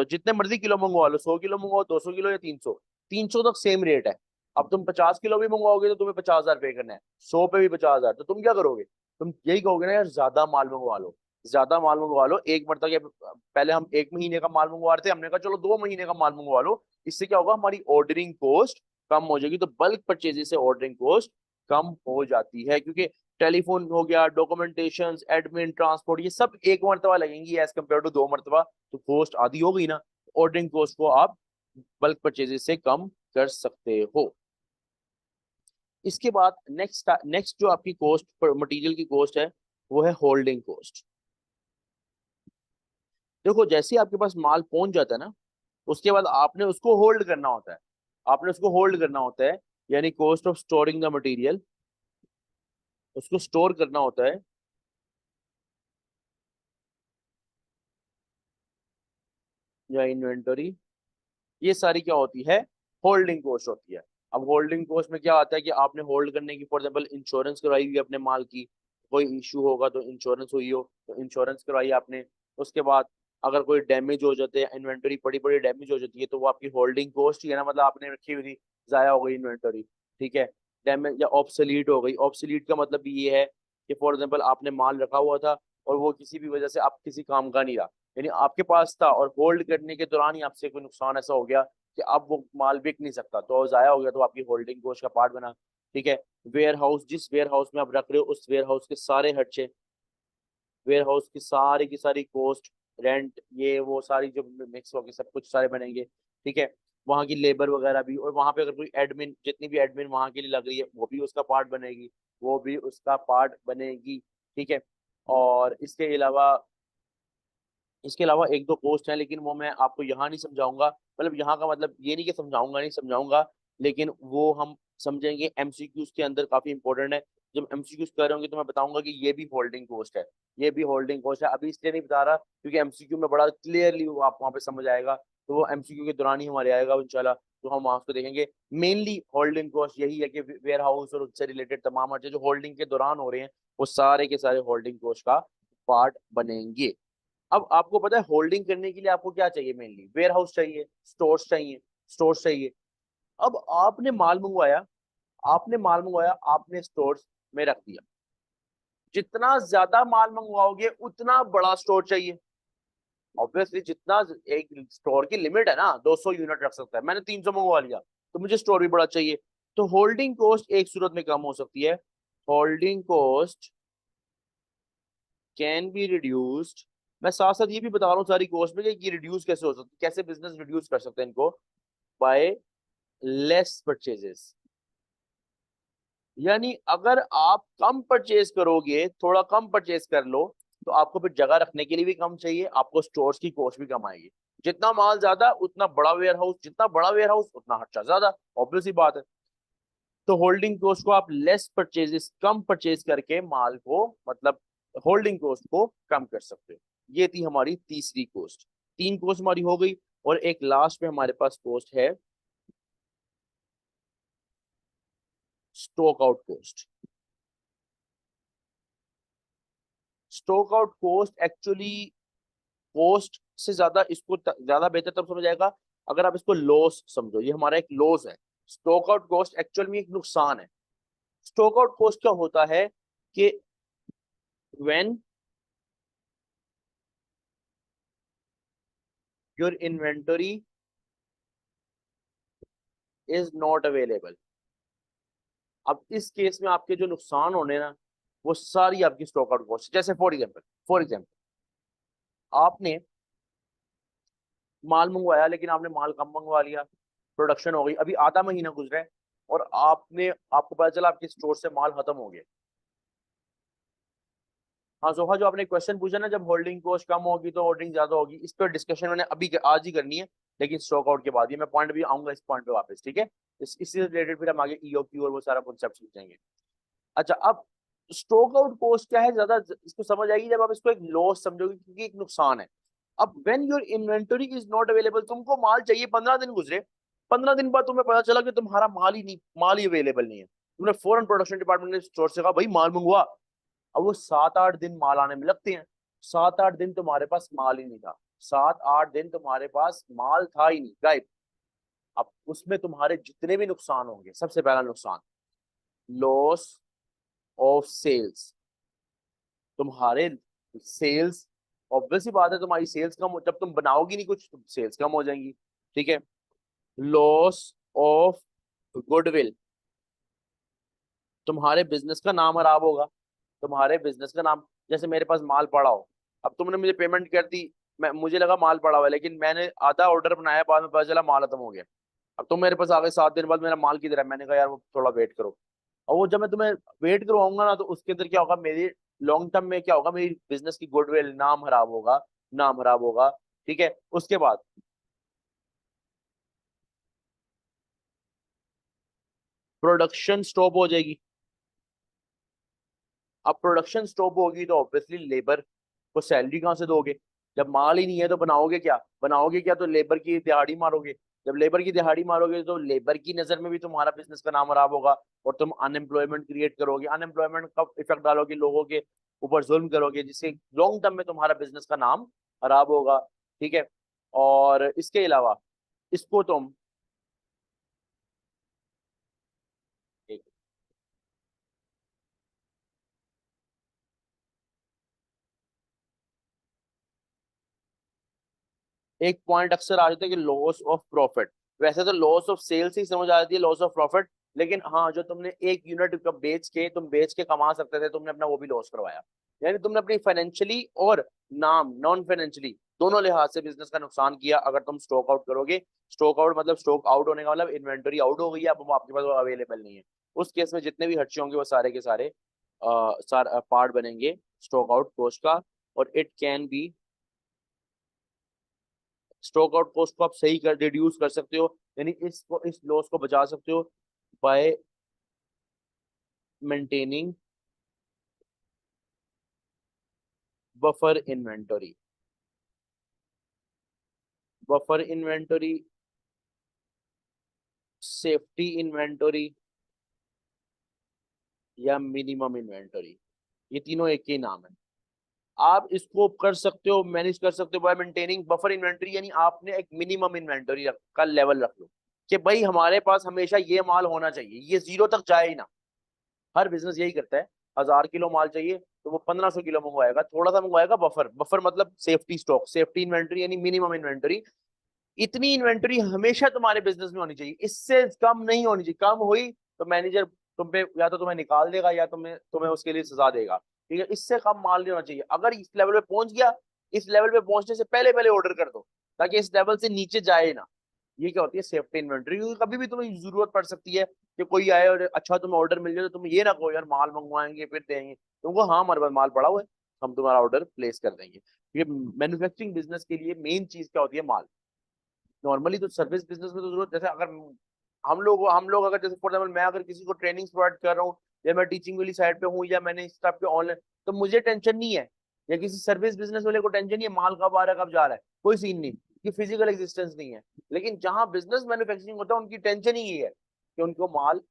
जितने मर्जी किलो मंगवा लो, 100 किलो मंगवाओ, 200 किलो या 300, 300 तक सेम रेट है। अब तुम 50 किलो भी मंगवाओगे तो तुम्हें 50,000 पे करना है, 100 पे भी 50,000, तो तुम क्या करोगे? तुम यही कहोगे ना यार ज्यादा माल मंगवा लो, ज्यादा माल मंगवा लो एक मरतबा के। पहले हम 1 महीने का माल मंगवा रहे थे, हमने कहा चलो 2 महीने का माल मंगवा लो। इससे क्या होगा? हमारी ऑर्डरिंग कॉस्ट कम हो जाएगी। तो बल्क परचेज से ऑर्डरिंग कॉस्ट कम हो जाती है, क्योंकि टेलीफोन हो गया, डॉक्यूमेंटेशन, एडमिन, ट्रांसपोर्ट, ये सब एक मरतबा लगेंगी एज कम्पेयर टू 2 मरतबा, तो कॉस्ट आधी हो गई ना। ऑर्डरिंग कॉस्ट को आप बल्क परचेजेस से कम कर सकते हो। इसके बाद नेक्स्ट नेक्स्ट जो आपकी कॉस्ट, मटेरियल की कॉस्ट है, वो है होल्डिंग कॉस्ट। देखो, जैसे ही आपके पास माल पहुंच जाता है ना, उसके बाद आपने उसको होल्ड करना होता है, आपने उसको होल्ड करना होता है, यानी cost of storing the material, उसको स्टोर करना होता है, या इन्वेंटरी, ये सारी क्या होती है? होल्डिंग कॉस्ट होती है। अब होल्डिंग कॉस्ट में क्या आता है कि आपने होल्ड करने की, फॉर एग्जाम्पल इंश्योरेंस करवाई हुई है अपने माल की, कोई इशू होगा तो इंश्योरेंस हुई हो तो इंश्योरेंस करवाई आपने। उसके बाद अगर कोई डैमेज हो जाते हैं, इन्वेंटरी बड़ी बड़ी डैमेज हो जाती है, तो वो आपकी होल्डिंग कॉस्ट ही है ना, मतलब आपने रखी हुई थी, जाया हो गई इन्वेंटरी, ठीक है। डैमेज या ऑब्सोलीट हो गई, ऑब्सोलीट का मतलब ये है कि फॉर एग्जाम्पल आपने माल रखा हुआ था और वो किसी भी वजह से आप किसी काम का नहीं रहा, यानी आपके पास था और होल्ड करने के दौरान ही आपसे कोई नुकसान ऐसा हो गया कि अब वो माल बिक नहीं सकता, तो जाया हो गया, तो आपकी होल्डिंग कॉस्ट का पार्ट बना, ठीक है। वेयर हाउस, जिस वेयर हाउस में आप रख रहे हो उस वेयर हाउस के सारे खर्चे, वेयर हाउस की सारी कॉस्ट, रेंट, ये वो सारी जो मिक्स होगी सब कुछ सारे बनेंगे, ठीक है। वहाँ की लेबर वगैरह भी, और वहाँ पे अगर कोई एडमिन, जितनी भी एडमिन वहाँ के लिए लग रही है वो भी उसका पार्ट बनेगी, वो भी उसका पार्ट बनेगी, ठीक है। और इसके अलावा एक दो पोस्ट हैं, लेकिन वो मैं आपको यहाँ नहीं समझाऊंगा, मतलब यहाँ का मतलब ये नहीं कि समझाऊंगा नहीं समझाऊंगा, लेकिन वो हम समझेंगे एमसीक्यूज के अंदर, काफी इंपॉर्टेंट है। जब एमसीक्यूज कर रहे होंगे तो मैं बताऊंगा कि ये भी होल्डिंग कॉस्ट है, ये भी होल्डिंग कॉस्ट है। अभी इसलिए नहीं बता रहा क्योंकि एमसीक्यू में बड़ा क्लियरली वो आप वहाँ पे समझ आएगा, तो वो एमसीक्यू के दौरान ही हमारे आएगा इंशाल्लाह, तो हम वहाँ उसको देखेंगे। मेनली होल्डिंग कॉस्ट यही है कि वेयर हाउस और उससे रिलेटेड तमाम खर्चे जो होल्डिंग के दौरान हो रहे हैं वो सारे के सारे होल्डिंग कॉस्ट का पार्ट बनेंगे। अब आपको पता है होल्डिंग करने के लिए आपको क्या चाहिए, मेनली वेयर हाउस चाहिए, स्टोर्स चाहिए, स्टोर्स चाहिए। अब आपने माल मंगवाया, आपने स्टोर्स में रख दिया, जितना ज्यादा माल मंगवाओगे उतना बड़ा स्टोर चाहिए, ऑब्वियसली। जितना एक स्टोर की लिमिट है ना, 200 यूनिट रख सकता है, मैंने 300 मंगवा लिया तो मुझे स्टोर भी बड़ा चाहिए। तो होल्डिंग कॉस्ट एक सूरत में कम हो सकती है, holding cost can be reduced. मैं साथ साथ ये भी बता रहा हूँ सारी कॉस्ट में कि रिड्यूस कैसे हो सकती है, कैसे बिजनेस रिड्यूस कर सकते हैं इनको, बाय लेस परचेजेस। यानी अगर आप कम परचेज करोगे, थोड़ा कम परचेज कर लो, तो आपको फिर जगह रखने के लिए भी कम चाहिए, आपको स्टोर्स की कॉस्ट भी कम आएगी। जितना माल ज्यादा उतना बड़ा वेयर हाउस, जितना बड़ा वेयर हाउस उतना खर्चा ज्यादा, ऑब्वियस ही बात है। तो होल्डिंग कॉस्ट को आप लेस परचेजेस, कम परचेज करके माल को, मतलब होल्डिंग कॉस्ट को कम कर सकते हो। ये थी हमारी तीसरी कॉस्ट। तीन कॉस्ट हमारी हो गई, और एक लास्ट में हमारे पास कॉस्ट है stock out cost. Stock out cost actually cost से ज्यादा, इसको ज्यादा बेहतर तब समझ आएगा अगर आप इसको लॉस समझो, ये हमारा एक लॉस है। स्टॉक आउट कॉस्ट एक्चुअल में एक नुकसान है। स्टॉक आउट कॉस्ट क्या होता है कि when your inventory is not available. अब इस केस में आपके जो नुकसान होने ना, वो सारी आपकी स्टॉक आउट कॉस्ट। जैसे फॉर एग्जाम्पल आपने माल मंगवाया, लेकिन आपने माल कम मंगवा लिया, प्रोडक्शन हो गई, अभी आधा महीना गुजरा है, और आपको पता चला आपके स्टोर से माल खत्म हो गया। हाँ सोफा, जो आपने क्वेश्चन पूछा ना, जब होल्डिंग कॉस्ट कम होगी तो होल्डिंग ज्यादा होगी, इस पर डिस्कशन मैंने अभी आज ही करनी है, लेकिन स्टॉक आउट के बाद ही मैं पॉइंट भी आऊंगा इस पॉइंट पे वापस, ठीक है। इससे रिलेटेड फिर हम आगे ईओक्यू और वो सारा कॉन्सेप्ट सीखेंगे। अच्छा, अब स्टॉक आउट कॉस्ट क्या है, ज्यादा इसको समझ आएगी जब आप इसको एक लॉस समझोगे, क्योंकि एक नुकसान है। अब when your inventory is not available, तुमको माल चाहिए, 15 दिन गुजरे, 15 दिन बाद तुम्हें पता चला कि तुम्हारा माल ही अवेलेबल नहीं है। तुमने फौरन प्रोडक्शन डिपार्टमेंट ने स्टोर से कहा भाई माल मंगवा। अब वो 7-8 दिन माल आने में लगते हैं, 7-8 दिन तुम्हारे पास माल ही नहीं था, 7-8 दिन तुम्हारे पास माल था ही नहीं, गायब। अब उसमें तुम्हारे जितने भी नुकसान होंगे, सबसे पहला नुकसान लॉस ऑफ सेल्स। तुम्हारे सेल्स, ऑब्वियस ही बात है, तुम्हारी सेल्स कम जब तुम बनाओगी नहीं कुछ तो सेल्स कम हो जाएंगी, ठीक है। लॉस ऑफ गुडविल, तुम्हारे बिजनेस का नाम खराब होगा, तुम्हारे बिजनेस का नाम। जैसे मेरे पास माल पड़ा हो, अब तुमने मुझे पेमेंट कर दी, मुझे लगा माल पड़ा हुआ है, लेकिन मैंने आधा ऑर्डर बनाया, बाद में पता चला माल खत्म हो गया। अब तुम मेरे पास आ गए 7 दिन बाद, मेरा माल किधर है, मैंने कहा यार वो थोड़ा वेट करो। और वो जब मैं तुम्हें वेट करवाऊंगा ना, तो उसके अंदर क्या होगा, मेरी लॉन्ग टर्म में क्या होगा, मेरी बिजनेस की गुडविल, नाम खराब होगा, नाम खराब होगा, ठीक है। उसके बाद प्रोडक्शन स्टॉप हो जाएगी। अब प्रोडक्शन स्टॉप होगी तो ऑब्वियसली लेबर को सैलरी कहाँ से दोगे, जब माल ही नहीं है तो बनाओगे क्या, तो लेबर की दिहाड़ी मारोगे। जब लेबर की दिहाड़ी मारोगे तो लेबर की नजर में भी तुम्हारा बिजनेस का नाम खराब होगा और तुम अनएम्प्लॉयमेंट क्रिएट करोगे, अनएम्प्लॉयमेंट का इफेक्ट डालोगे, लोगों के ऊपर जुल्म करोगे, जिससे लॉन्ग टर्म में तुम्हारा बिजनेस का नाम खराब होगा। ठीक है। और इसके अलावा इसको तुम एक, एक पॉइंट अक्सर आ जाता है कि लॉस ऑफ प्रॉफिट। वैसे तो लॉस ऑफ सेल्स ही समझ आ जाती है, लॉस ऑफ प्रॉफिट, लेकिन हाँ, जो तुमने एक यूनिट का बेच के कमा सकते थे, तुमने अपना वो भी लॉस करवाया। यानी तुमने अपनी फाइनेंशियली और नाम नॉन फाइनेंशियली दोनों लिहाज से बिजनेस का नुकसान किया अगर तुम स्टॉक आउट करोगे। स्टॉक आउट मतलब स्टॉक आउट होने का मतलब इन्वेंटरी आउट हो गई है, अब वो आपके पास अवेलेबल नहीं है। उस केस में जितने भी खर्चे होंगे वो सारे के सारे पार्ट बनेंगे स्टॉक आउट कॉस्ट का। और it can be, stock out cost को आप सही कर रिड्यूस कर सकते हो, यानी इस लॉस को बचा सकते हो bye maintaining buffer inventory. Buffer inventory, safety inventory या मिनिमम इन्वेंटरी, ये तीनों एक ही नाम है। आप इसको कर सकते हो, मैनेज कर सकते हो बाय मेंटेनिंग बफर इन्वेंटरी, यानी आपने एक मिनिमम इन्वेंटरी का लेवल रख लो कि भाई हमारे पास हमेशा ये माल होना चाहिए, ये जीरो तक जाए ही ना। हर बिजनेस यही करता है। 1000 किलो माल चाहिए तो वो 1500 किलो मंगवाएगा, थोड़ा सा मंगवाएगा। बफर, बफर मतलब सेफ्टी स्टॉक, सेफ्टी इन्वेंटरी यानी मिनिमम इन्वेंटरी। इतनी इन्वेंटरी हमेशा तुम्हारे बिजनेस में होनी चाहिए, इससे कम नहीं होनी चाहिए। कम हुई तो मैनेजर तुम पे या तो तुम्हें निकाल देगा या तुम्हें तुम्हें उसके लिए सजा देगा। ठीक है, इससे कम माल नहीं होना चाहिए। अगर इस लेवल पे पहुंच गया, इस लेवल पे पहुंचने से पहले पहले ऑर्डर कर दो, ताकि इस लेवल से नीचे जाए ना। ये क्या होती है, सेफ्टी इन्वेंटरी। क्योंकि कभी भी तुम्हें जरूरत पड़ सकती है कि कोई आए और अच्छा तुम्हें ऑर्डर मिल जाए, तो तुम ये ना कहो यार माल मंगवाएंगे फिर देंगे तुमको, हाँ हमारे पास माल पड़ा हुआ है, हम तुम्हारा ऑर्डर प्लेस कर देंगे। ये मैन्युफैक्चरिंग बिजनेस के लिए मेन चीज क्या होती है, माल। नॉर्मली तो सर्विस बिजनेस में तो जरूरत, जैसे अगर हम लोग अगर जैसे फॉर एग्जाम्पल मैं अगर किसी को ट्रेनिंग प्रोवाइड कर रहा हूँ, या मैं टीचिंग वाली साइड पे हूँ, या मैंने इस टाइप के ऑनलाइन, तो मुझे टेंशन नहीं है। या किसी सर्विस बिजनेस वाले को टेंशन नहीं है माल कब आ रहा है कब जा रहा है, कोई सीन नहीं, कि फिजिकल एग्जिस्टेंस नहीं है। लेकिन जहां बिजनेस मैन्युफैक्चरिंग होता है उनकी टेंशन ही ये है कि उनको माल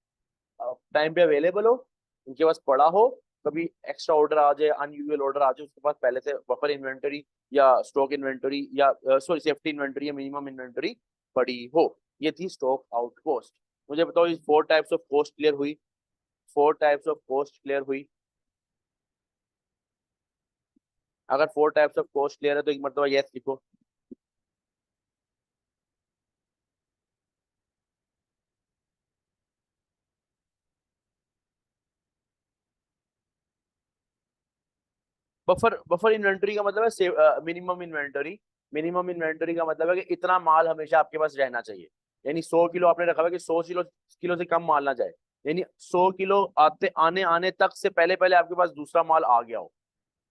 टाइम पे अवेलेबल हो, उनके पास पड़ा हो, कभी एक्स्ट्रा ऑर्डर आ जाए, अनयूजुअल ऑर्डर आ जाए, उसके पास पहले से बफर इन्वेंटरी या स्टॉक इन्वेंटरी या सॉरी सेफ्टी इन्वेंटरी या मिनिमम इन्वेंटरी पड़ी हो। ये थी स्टॉक आउट कॉस्ट। मुझे बताओ, इस 4 टाइप्स ऑफ कॉस्ट क्लियर हुई? 4 टाइप्स ऑफ कॉस्ट क्लियर हुई? अगर 4 टाइप्स ऑफ कॉस्ट क्लियर है तो एक मरतबा यस लिखो। बफर बफर इन्वेंटरी का मतलब है मिनिमम इन्वेंटरी। मिनिमम इन्वेंटरी का मतलब है कि इतना माल हमेशा आपके पास रहना चाहिए। यानी 100 किलो आपने रखा हुआ है कि 100 किलो किलो से कम माल ना जाए। यानी 100 किलो आते आने आने तक से पहले पहले आपके पास दूसरा माल आ गया हो,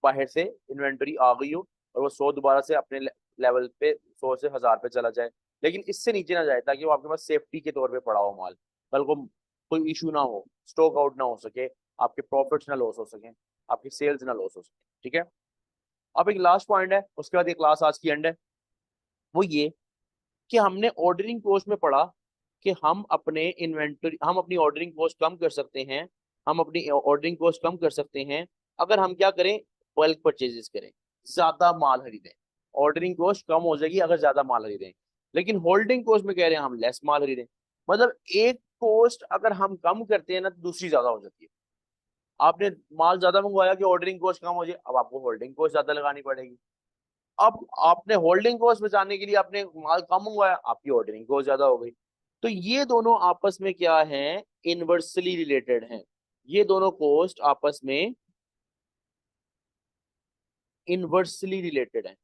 बाहर से इन्वेंटरी आ गई हो, और वो 100 दोबारा से अपने लेवल पे 100 से 1000 पे चला जाए, लेकिन इससे नीचे ना जाए, ताकि वो आपके पास सेफ्टी के तौर पे पड़ा हो माल। कल को कोई इशू ना हो, स्टॉक आउट ना हो सके, आपके प्रॉफिट्स ना लॉस हो सके, आपकी सेल्स ना लॉस हो सके। ठीक है। अब एक लास्ट पॉइंट है, उसके बाद ये क्लास आज की एंड है। वो ये कि हमने ऑर्डरिंग कॉस्ट में पढ़ा कि हम अपनी ऑर्डरिंग कॉस्ट कम कर सकते हैं। हम अपनी ऑर्डरिंग कॉस्ट कम कर सकते हैं अगर हम क्या करें, बल्क परचेजेस करें, ज्यादा माल खरीदें। ऑर्डरिंग कॉस्ट कम हो जाएगी अगर ज्यादा माल खरीदें। लेकिन होल्डिंग कॉस्ट में कह रहे हैं हम लेस माल खरीदें। मतलब एक कॉस्ट अगर हम कम करते हैं ना, तो दूसरी ज्यादा हो जाती है। आपने माल ज्यादा मंगवाया कि ऑर्डरिंग कॉस्ट कम हो जाए, अब आपको होल्डिंग कॉस्ट ज्यादा लगानी पड़ेगी। अब आपने होल्डिंग कॉस्ट बचाने के लिए आपने माल कम मंगवाया, आपकी ऑर्डरिंग कॉस्ट ज्यादा हो गई। तो ये दोनों आपस में क्या है, इनवर्सली रिलेटेड हैं। ये दोनों कॉस्ट आपस में इनवर्सली रिलेटेड हैं।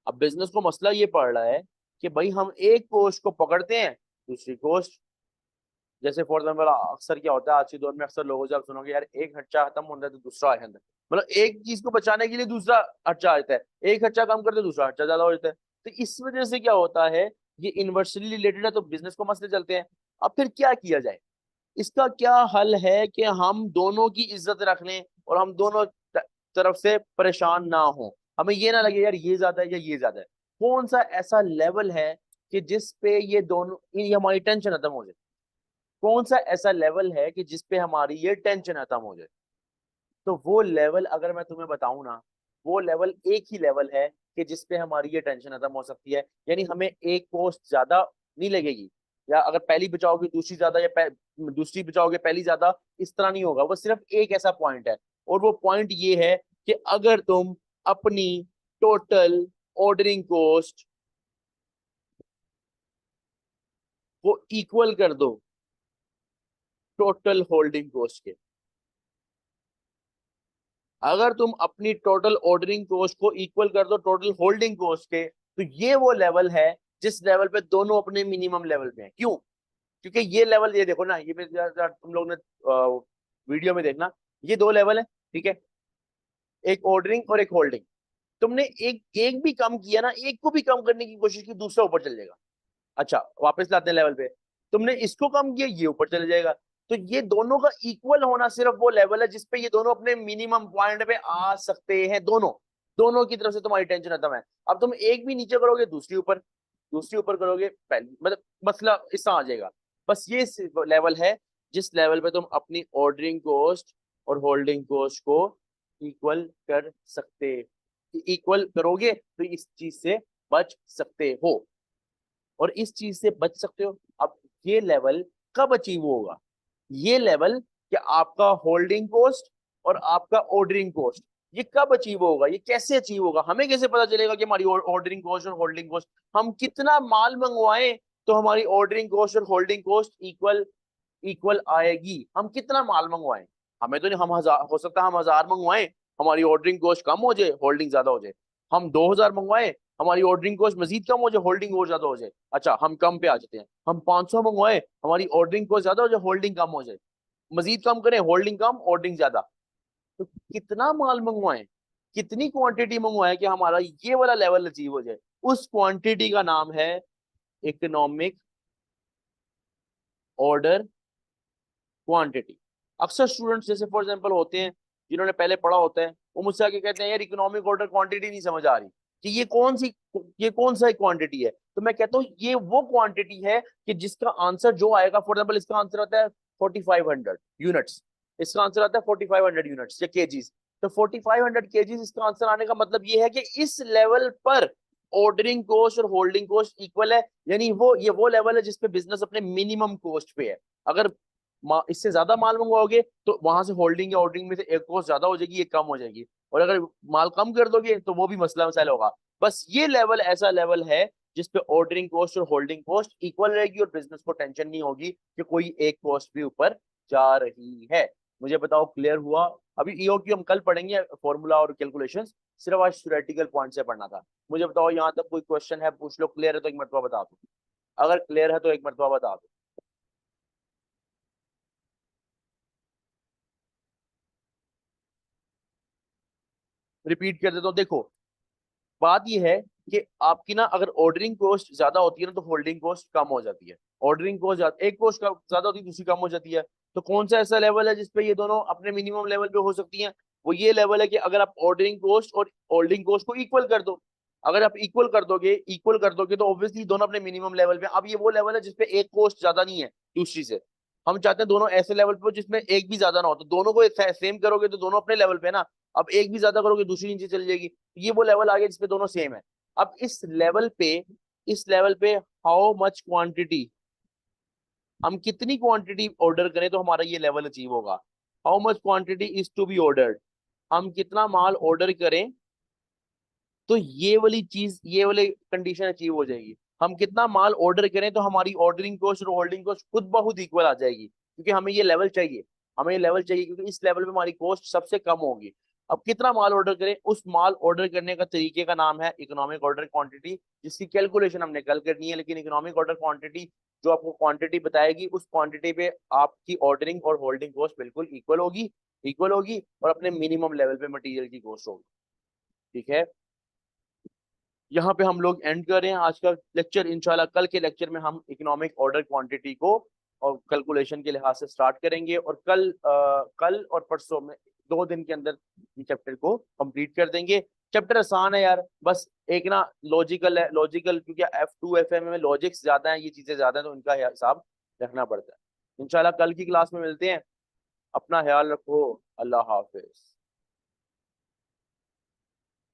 अब बिजनेस को मसला ये पड़ रहा है कि भाई हम एक कॉस्ट को पकड़ते हैं, दूसरी कॉस्ट, जैसे फॉर एग्जाम्पल अक्सर क्या होता है आज के दौर में, अक्सर लोगों से आप सुनोगे यार एक खर्चा खत्म होता है तो दूसरा आ जाता है। मतलब एक चीज को बचाने के लिए दूसरा खर्चा आ जाता है, एक खर्चा कम करते दूसरा खर्चा ज्यादा हो जाता है। तो इस वजह से क्या होता है, ये इन्वर्सली रिलेटेड है, तो बिजनेस को मसले चलते हैं। अब फिर क्या किया जाए, इसका क्या हल है कि हम दोनों की इज्जत रख लें और हम दोनों तरफ से परेशान ना हो, हमें ये ना लगे यार ये ज्यादा है या ये ज्यादा है। कौन सा ऐसा लेवल है कि जिस पे ये दोनों, ये हमारी टेंशन खत्म हो जाए। कौन सा ऐसा लेवल है कि जिस पे हमारी ये टेंशन खत्म हो जाए? तो वो लेवल अगर मैं तुम्हें बताऊं ना, वो लेवल एक ही लेवल है कि जिस पे हमारी ये टेंशन खत्म हो सकती है। यानी हमें एक पोस्ट ज्यादा नहीं लगेगी, या अगर पहली बचाओगे दूसरी ज्यादा, या दूसरी बचाओगे पहली ज्यादा, इस तरह नहीं होगा। वो सिर्फ एक ऐसा पॉइंट है, और वो पॉइंट ये है कि अगर तुम अपनी टोटल ऑर्डरिंग कॉस्ट को इक्वल कर दो टोटल होल्डिंग कॉस्ट के, अगर तुम अपनी टोटल ऑर्डरिंग कॉस्ट को इक्वल कर दो टोटल होल्डिंग कॉस्ट के, तो ये वो लेवल है जिस लेवल पे दोनों अपने मिनिमम लेवल पे हैं। क्यों? क्योंकि ये लेवल, ये देखो ना, ये तुम लोग ने वीडियो में देखना, ये दो लेवल है, ठीक है, एक ऑर्डरिंग और एक होल्डिंग। तुमने एक एक भी कम किया ना, एक को भी कम करने की कोशिश की, दूसरा ऊपर चल जाएगा। अच्छा, वापस लाते हैं लेवल पे, तुमने इसको कम किया, ये ऊपर चले जाएगा। तो ये दोनों का इक्वल होना सिर्फ वो लेवल है जिसपे ये दोनों अपने मिनिमम पॉइंट पे आ सकते हैं। दोनों दोनों की तरफ से तुम्हारी टेंशन खत्म है। अब तुम एक भी नीचे करोगे, दूसरी ऊपर, दूसरी ऊपर करोगे, पहली, मतलब मसला इस तरह आ जाएगा। बस ये लेवल है जिस लेवल पे तुम अपनी ऑर्डरिंग कॉस्ट और होल्डिंग कॉस्ट को इक्वल कर सकते, इक्वल करोगे तो इस चीज से बच सकते हो, और इस चीज से बच सकते हो। अब ये लेवल कब अचीव होगा? ये लेवल कि आपका होल्डिंग कॉस्ट और आपका ऑर्डरिंग कॉस्ट ये कब अचीव होगा, ये कैसे अचीव होगा? हमें कैसे पता चलेगा कि हमारी ऑर्डरिंग कॉस्ट और होल्डिंग कॉस्ट, हम कितना माल मंगवाएं तो हमारी ऑर्डरिंग कॉस्ट और होल्डिंग कॉस्ट इक्वल इक्वल आएगी? हम कितना माल मंगवाएं? हमें तो नहीं, हम हजार, हो सकता है हम 1000 मंगवाएं, हमारी ऑर्डरिंग कॉस्ट कम हो जाए, होल्डिंग ज्यादा हो जाए। हम 2000 मंगवाएं, हमारी ऑर्डरिंग कॉस्ट मजीद कम हो जाए, होल्डिंग और ज्यादा हो जाए। अच्छा, हम कम पे आ जाते हैं, हम 500 मंगवाएं, हमारी ऑर्डरिंग कॉस्ट ज्यादा हो जाए, होल्डिंग कम हो जाए। मजीद कम करें, होल्डिंग कम, ऑर्डरिंग ज्यादा। तो कितना माल मंगवाएं, कितनी क्वांटिटी मंगवाएं कि हमारा ये वाला लेवल अचीव हो जाए? उस क्वांटिटी का नाम है इकोनॉमिक ऑर्डर क्वांटिटी। अक्सर स्टूडेंट्स जैसे फॉर एग्जांपल होते हैं, जिन्होंने पहले पढ़ा होता है, वो मुझसे आके कहते हैं यार इकोनॉमिक ऑर्डर क्वांटिटी नहीं समझ आ रही कि ये कौन सा क्वांटिटी है। तो मैं कहता हूँ ये वो क्वांटिटी है कि जिसका आंसर जो आएगा, फॉर एग्जाम्पल इसका आंसर आता है 4500 यूनिट्स, इसका आंसर आता है 4500 यूनिट्स या केजीज। तो 4500 केजीज इसका आंसर आने का मतलब ये है कि इस लेवल पर ऑर्डरिंग कॉस्ट और होल्डिंग कॉस्ट इक्वल है। यानी वो लेवल है जिसपे बिजनेस अपने मिनिमम कॉस्ट पे है। अगर इससे ज्यादा माल मंगवाओगे तो वहां से होल्डिंग या ऑर्डरिंग में से एक कॉस्ट ज्यादा हो जाएगी, एक कम हो जाएगी, और अगर माल कम कर दोगे तो वो भी मसला मसाइल होगा। बस ये लेवल ऐसा लेवल है जिसपे ऑर्डरिंग कॉस्ट और होल्डिंग कॉस्ट इक्वल रहेगी, और बिजनेस को टेंशन नहीं होगी कि कोई एक कॉस्ट भी ऊपर जा रही है। मुझे बताओ, क्लियर हुआ? अभी ईओक्यू हम कल पढ़ेंगे, फॉर्मूला और कैलकुलेशंस, सिर्फ आज थ्योरेटिकल पॉइंट से पढ़ना था। मुझे बताओ, यहाँ तक कोई क्वेश्चन है? पूछ लो। क्लियर है तो एक मरतबा बता दो, अगर क्लियर है तो एक मरतबा बता दो। रिपीट कर देता हूँ, देखो, बात यह है कि आपकी ना अगर ऑर्डरिंग कॉस्ट ज्यादा होती है ना, तो होल्डिंग कॉस्ट कम हो जाती है। ऑर्डरिंग कॉस्ट एक कॉस्ट ज्यादा होती है, दूसरी कम हो जाती है। तो कौन सा ऐसा लेवल है जिसपे ये दोनों अपने मिनिमम लेवल पे हो सकती हैं? वो ये लेवल है कि अगर आप ऑर्डरिंग कॉस्ट और होल्डिंग कॉस्ट को इक्वल कर दो। अगर आप इक्वल कर दोगे तो ऑब्वियसली दोनों अपने मिनिमम लेवल पे। अब ये वो लेवल है जिसपे एक कॉस्ट ज्यादा नहीं है दूसरी से। हम चाहते हैं दोनों ऐसे लेवल पे हो जिसमें एक भी ज्यादा ना हो, तो दोनों को सेम करोगे तो दोनों अपने लेवल पे ना। अब एक भी ज्यादा करोगे, दूसरी नीचे चली जाएगी। ये वो लेवल आ गया जिसपे दोनों सेम है। अब इस लेवल पे हाउ मच क्वांटिटी, हम कितनी क्वांटिटी ऑर्डर करें तो हमारा ये लेवल अचीव होगा? How much quantity is to be ordered, हम कितना माल ऑर्डर करें तो ये वाली चीज, ये वाली कंडीशन अचीव हो जाएगी। हम कितना माल ऑर्डर करें तो हमारी ऑर्डरिंग कॉस्ट और होल्डिंग कॉस्ट खुद ब खुद इक्वल आ जाएगी, क्योंकि हमें ये लेवल चाहिए। हमें ये लेवल चाहिए क्योंकि इस लेवल पे हमारी कॉस्ट सबसे कम होगी। अब कितना माल ऑर्डर करें, उस माल ऑर्डर करने का तरीके का नाम है इकोनॉमिक ऑर्डर क्वांटिटी, जिसकी कैलकुलेशन हमने कल करनी है। लेकिन इकोनॉमिक ऑर्डर क्वांटिटी जो आपको क्वांटिटी बताएगी, उस क्वांटिटी पे आपकी ऑर्डरिंग और होल्डिंग कॉस्ट बिल्कुल इक्वल होगी, और अपने मिनिमम लेवल पे मटेरियल की कॉस्ट होगी। ठीक है, यहाँ पे हम लोग एंड कर रहे हैं आज का लेक्चर। इंशाल्लाह कल के लेक्चर में हम इकोनॉमिक ऑर्डर क्वांटिटी को और कैलकुलेशन के लिहाज से स्टार्ट करेंगे, और कल और परसों में 2 दिन के अंदर चैप्टर को कंप्लीट कर देंगे। चैप्टर आसान है यार, बस एक ना लॉजिकल है, लॉजिकल क्योंकि F2 FM में लॉजिक्स ज्यादा है, ये चीजें ज्यादा है, तो इनका हिसाब रखना पड़ता है। इंशाल्लाह कल की क्लास में मिलते हैं। अपना ख्याल रखो। अल्लाह हाफिज।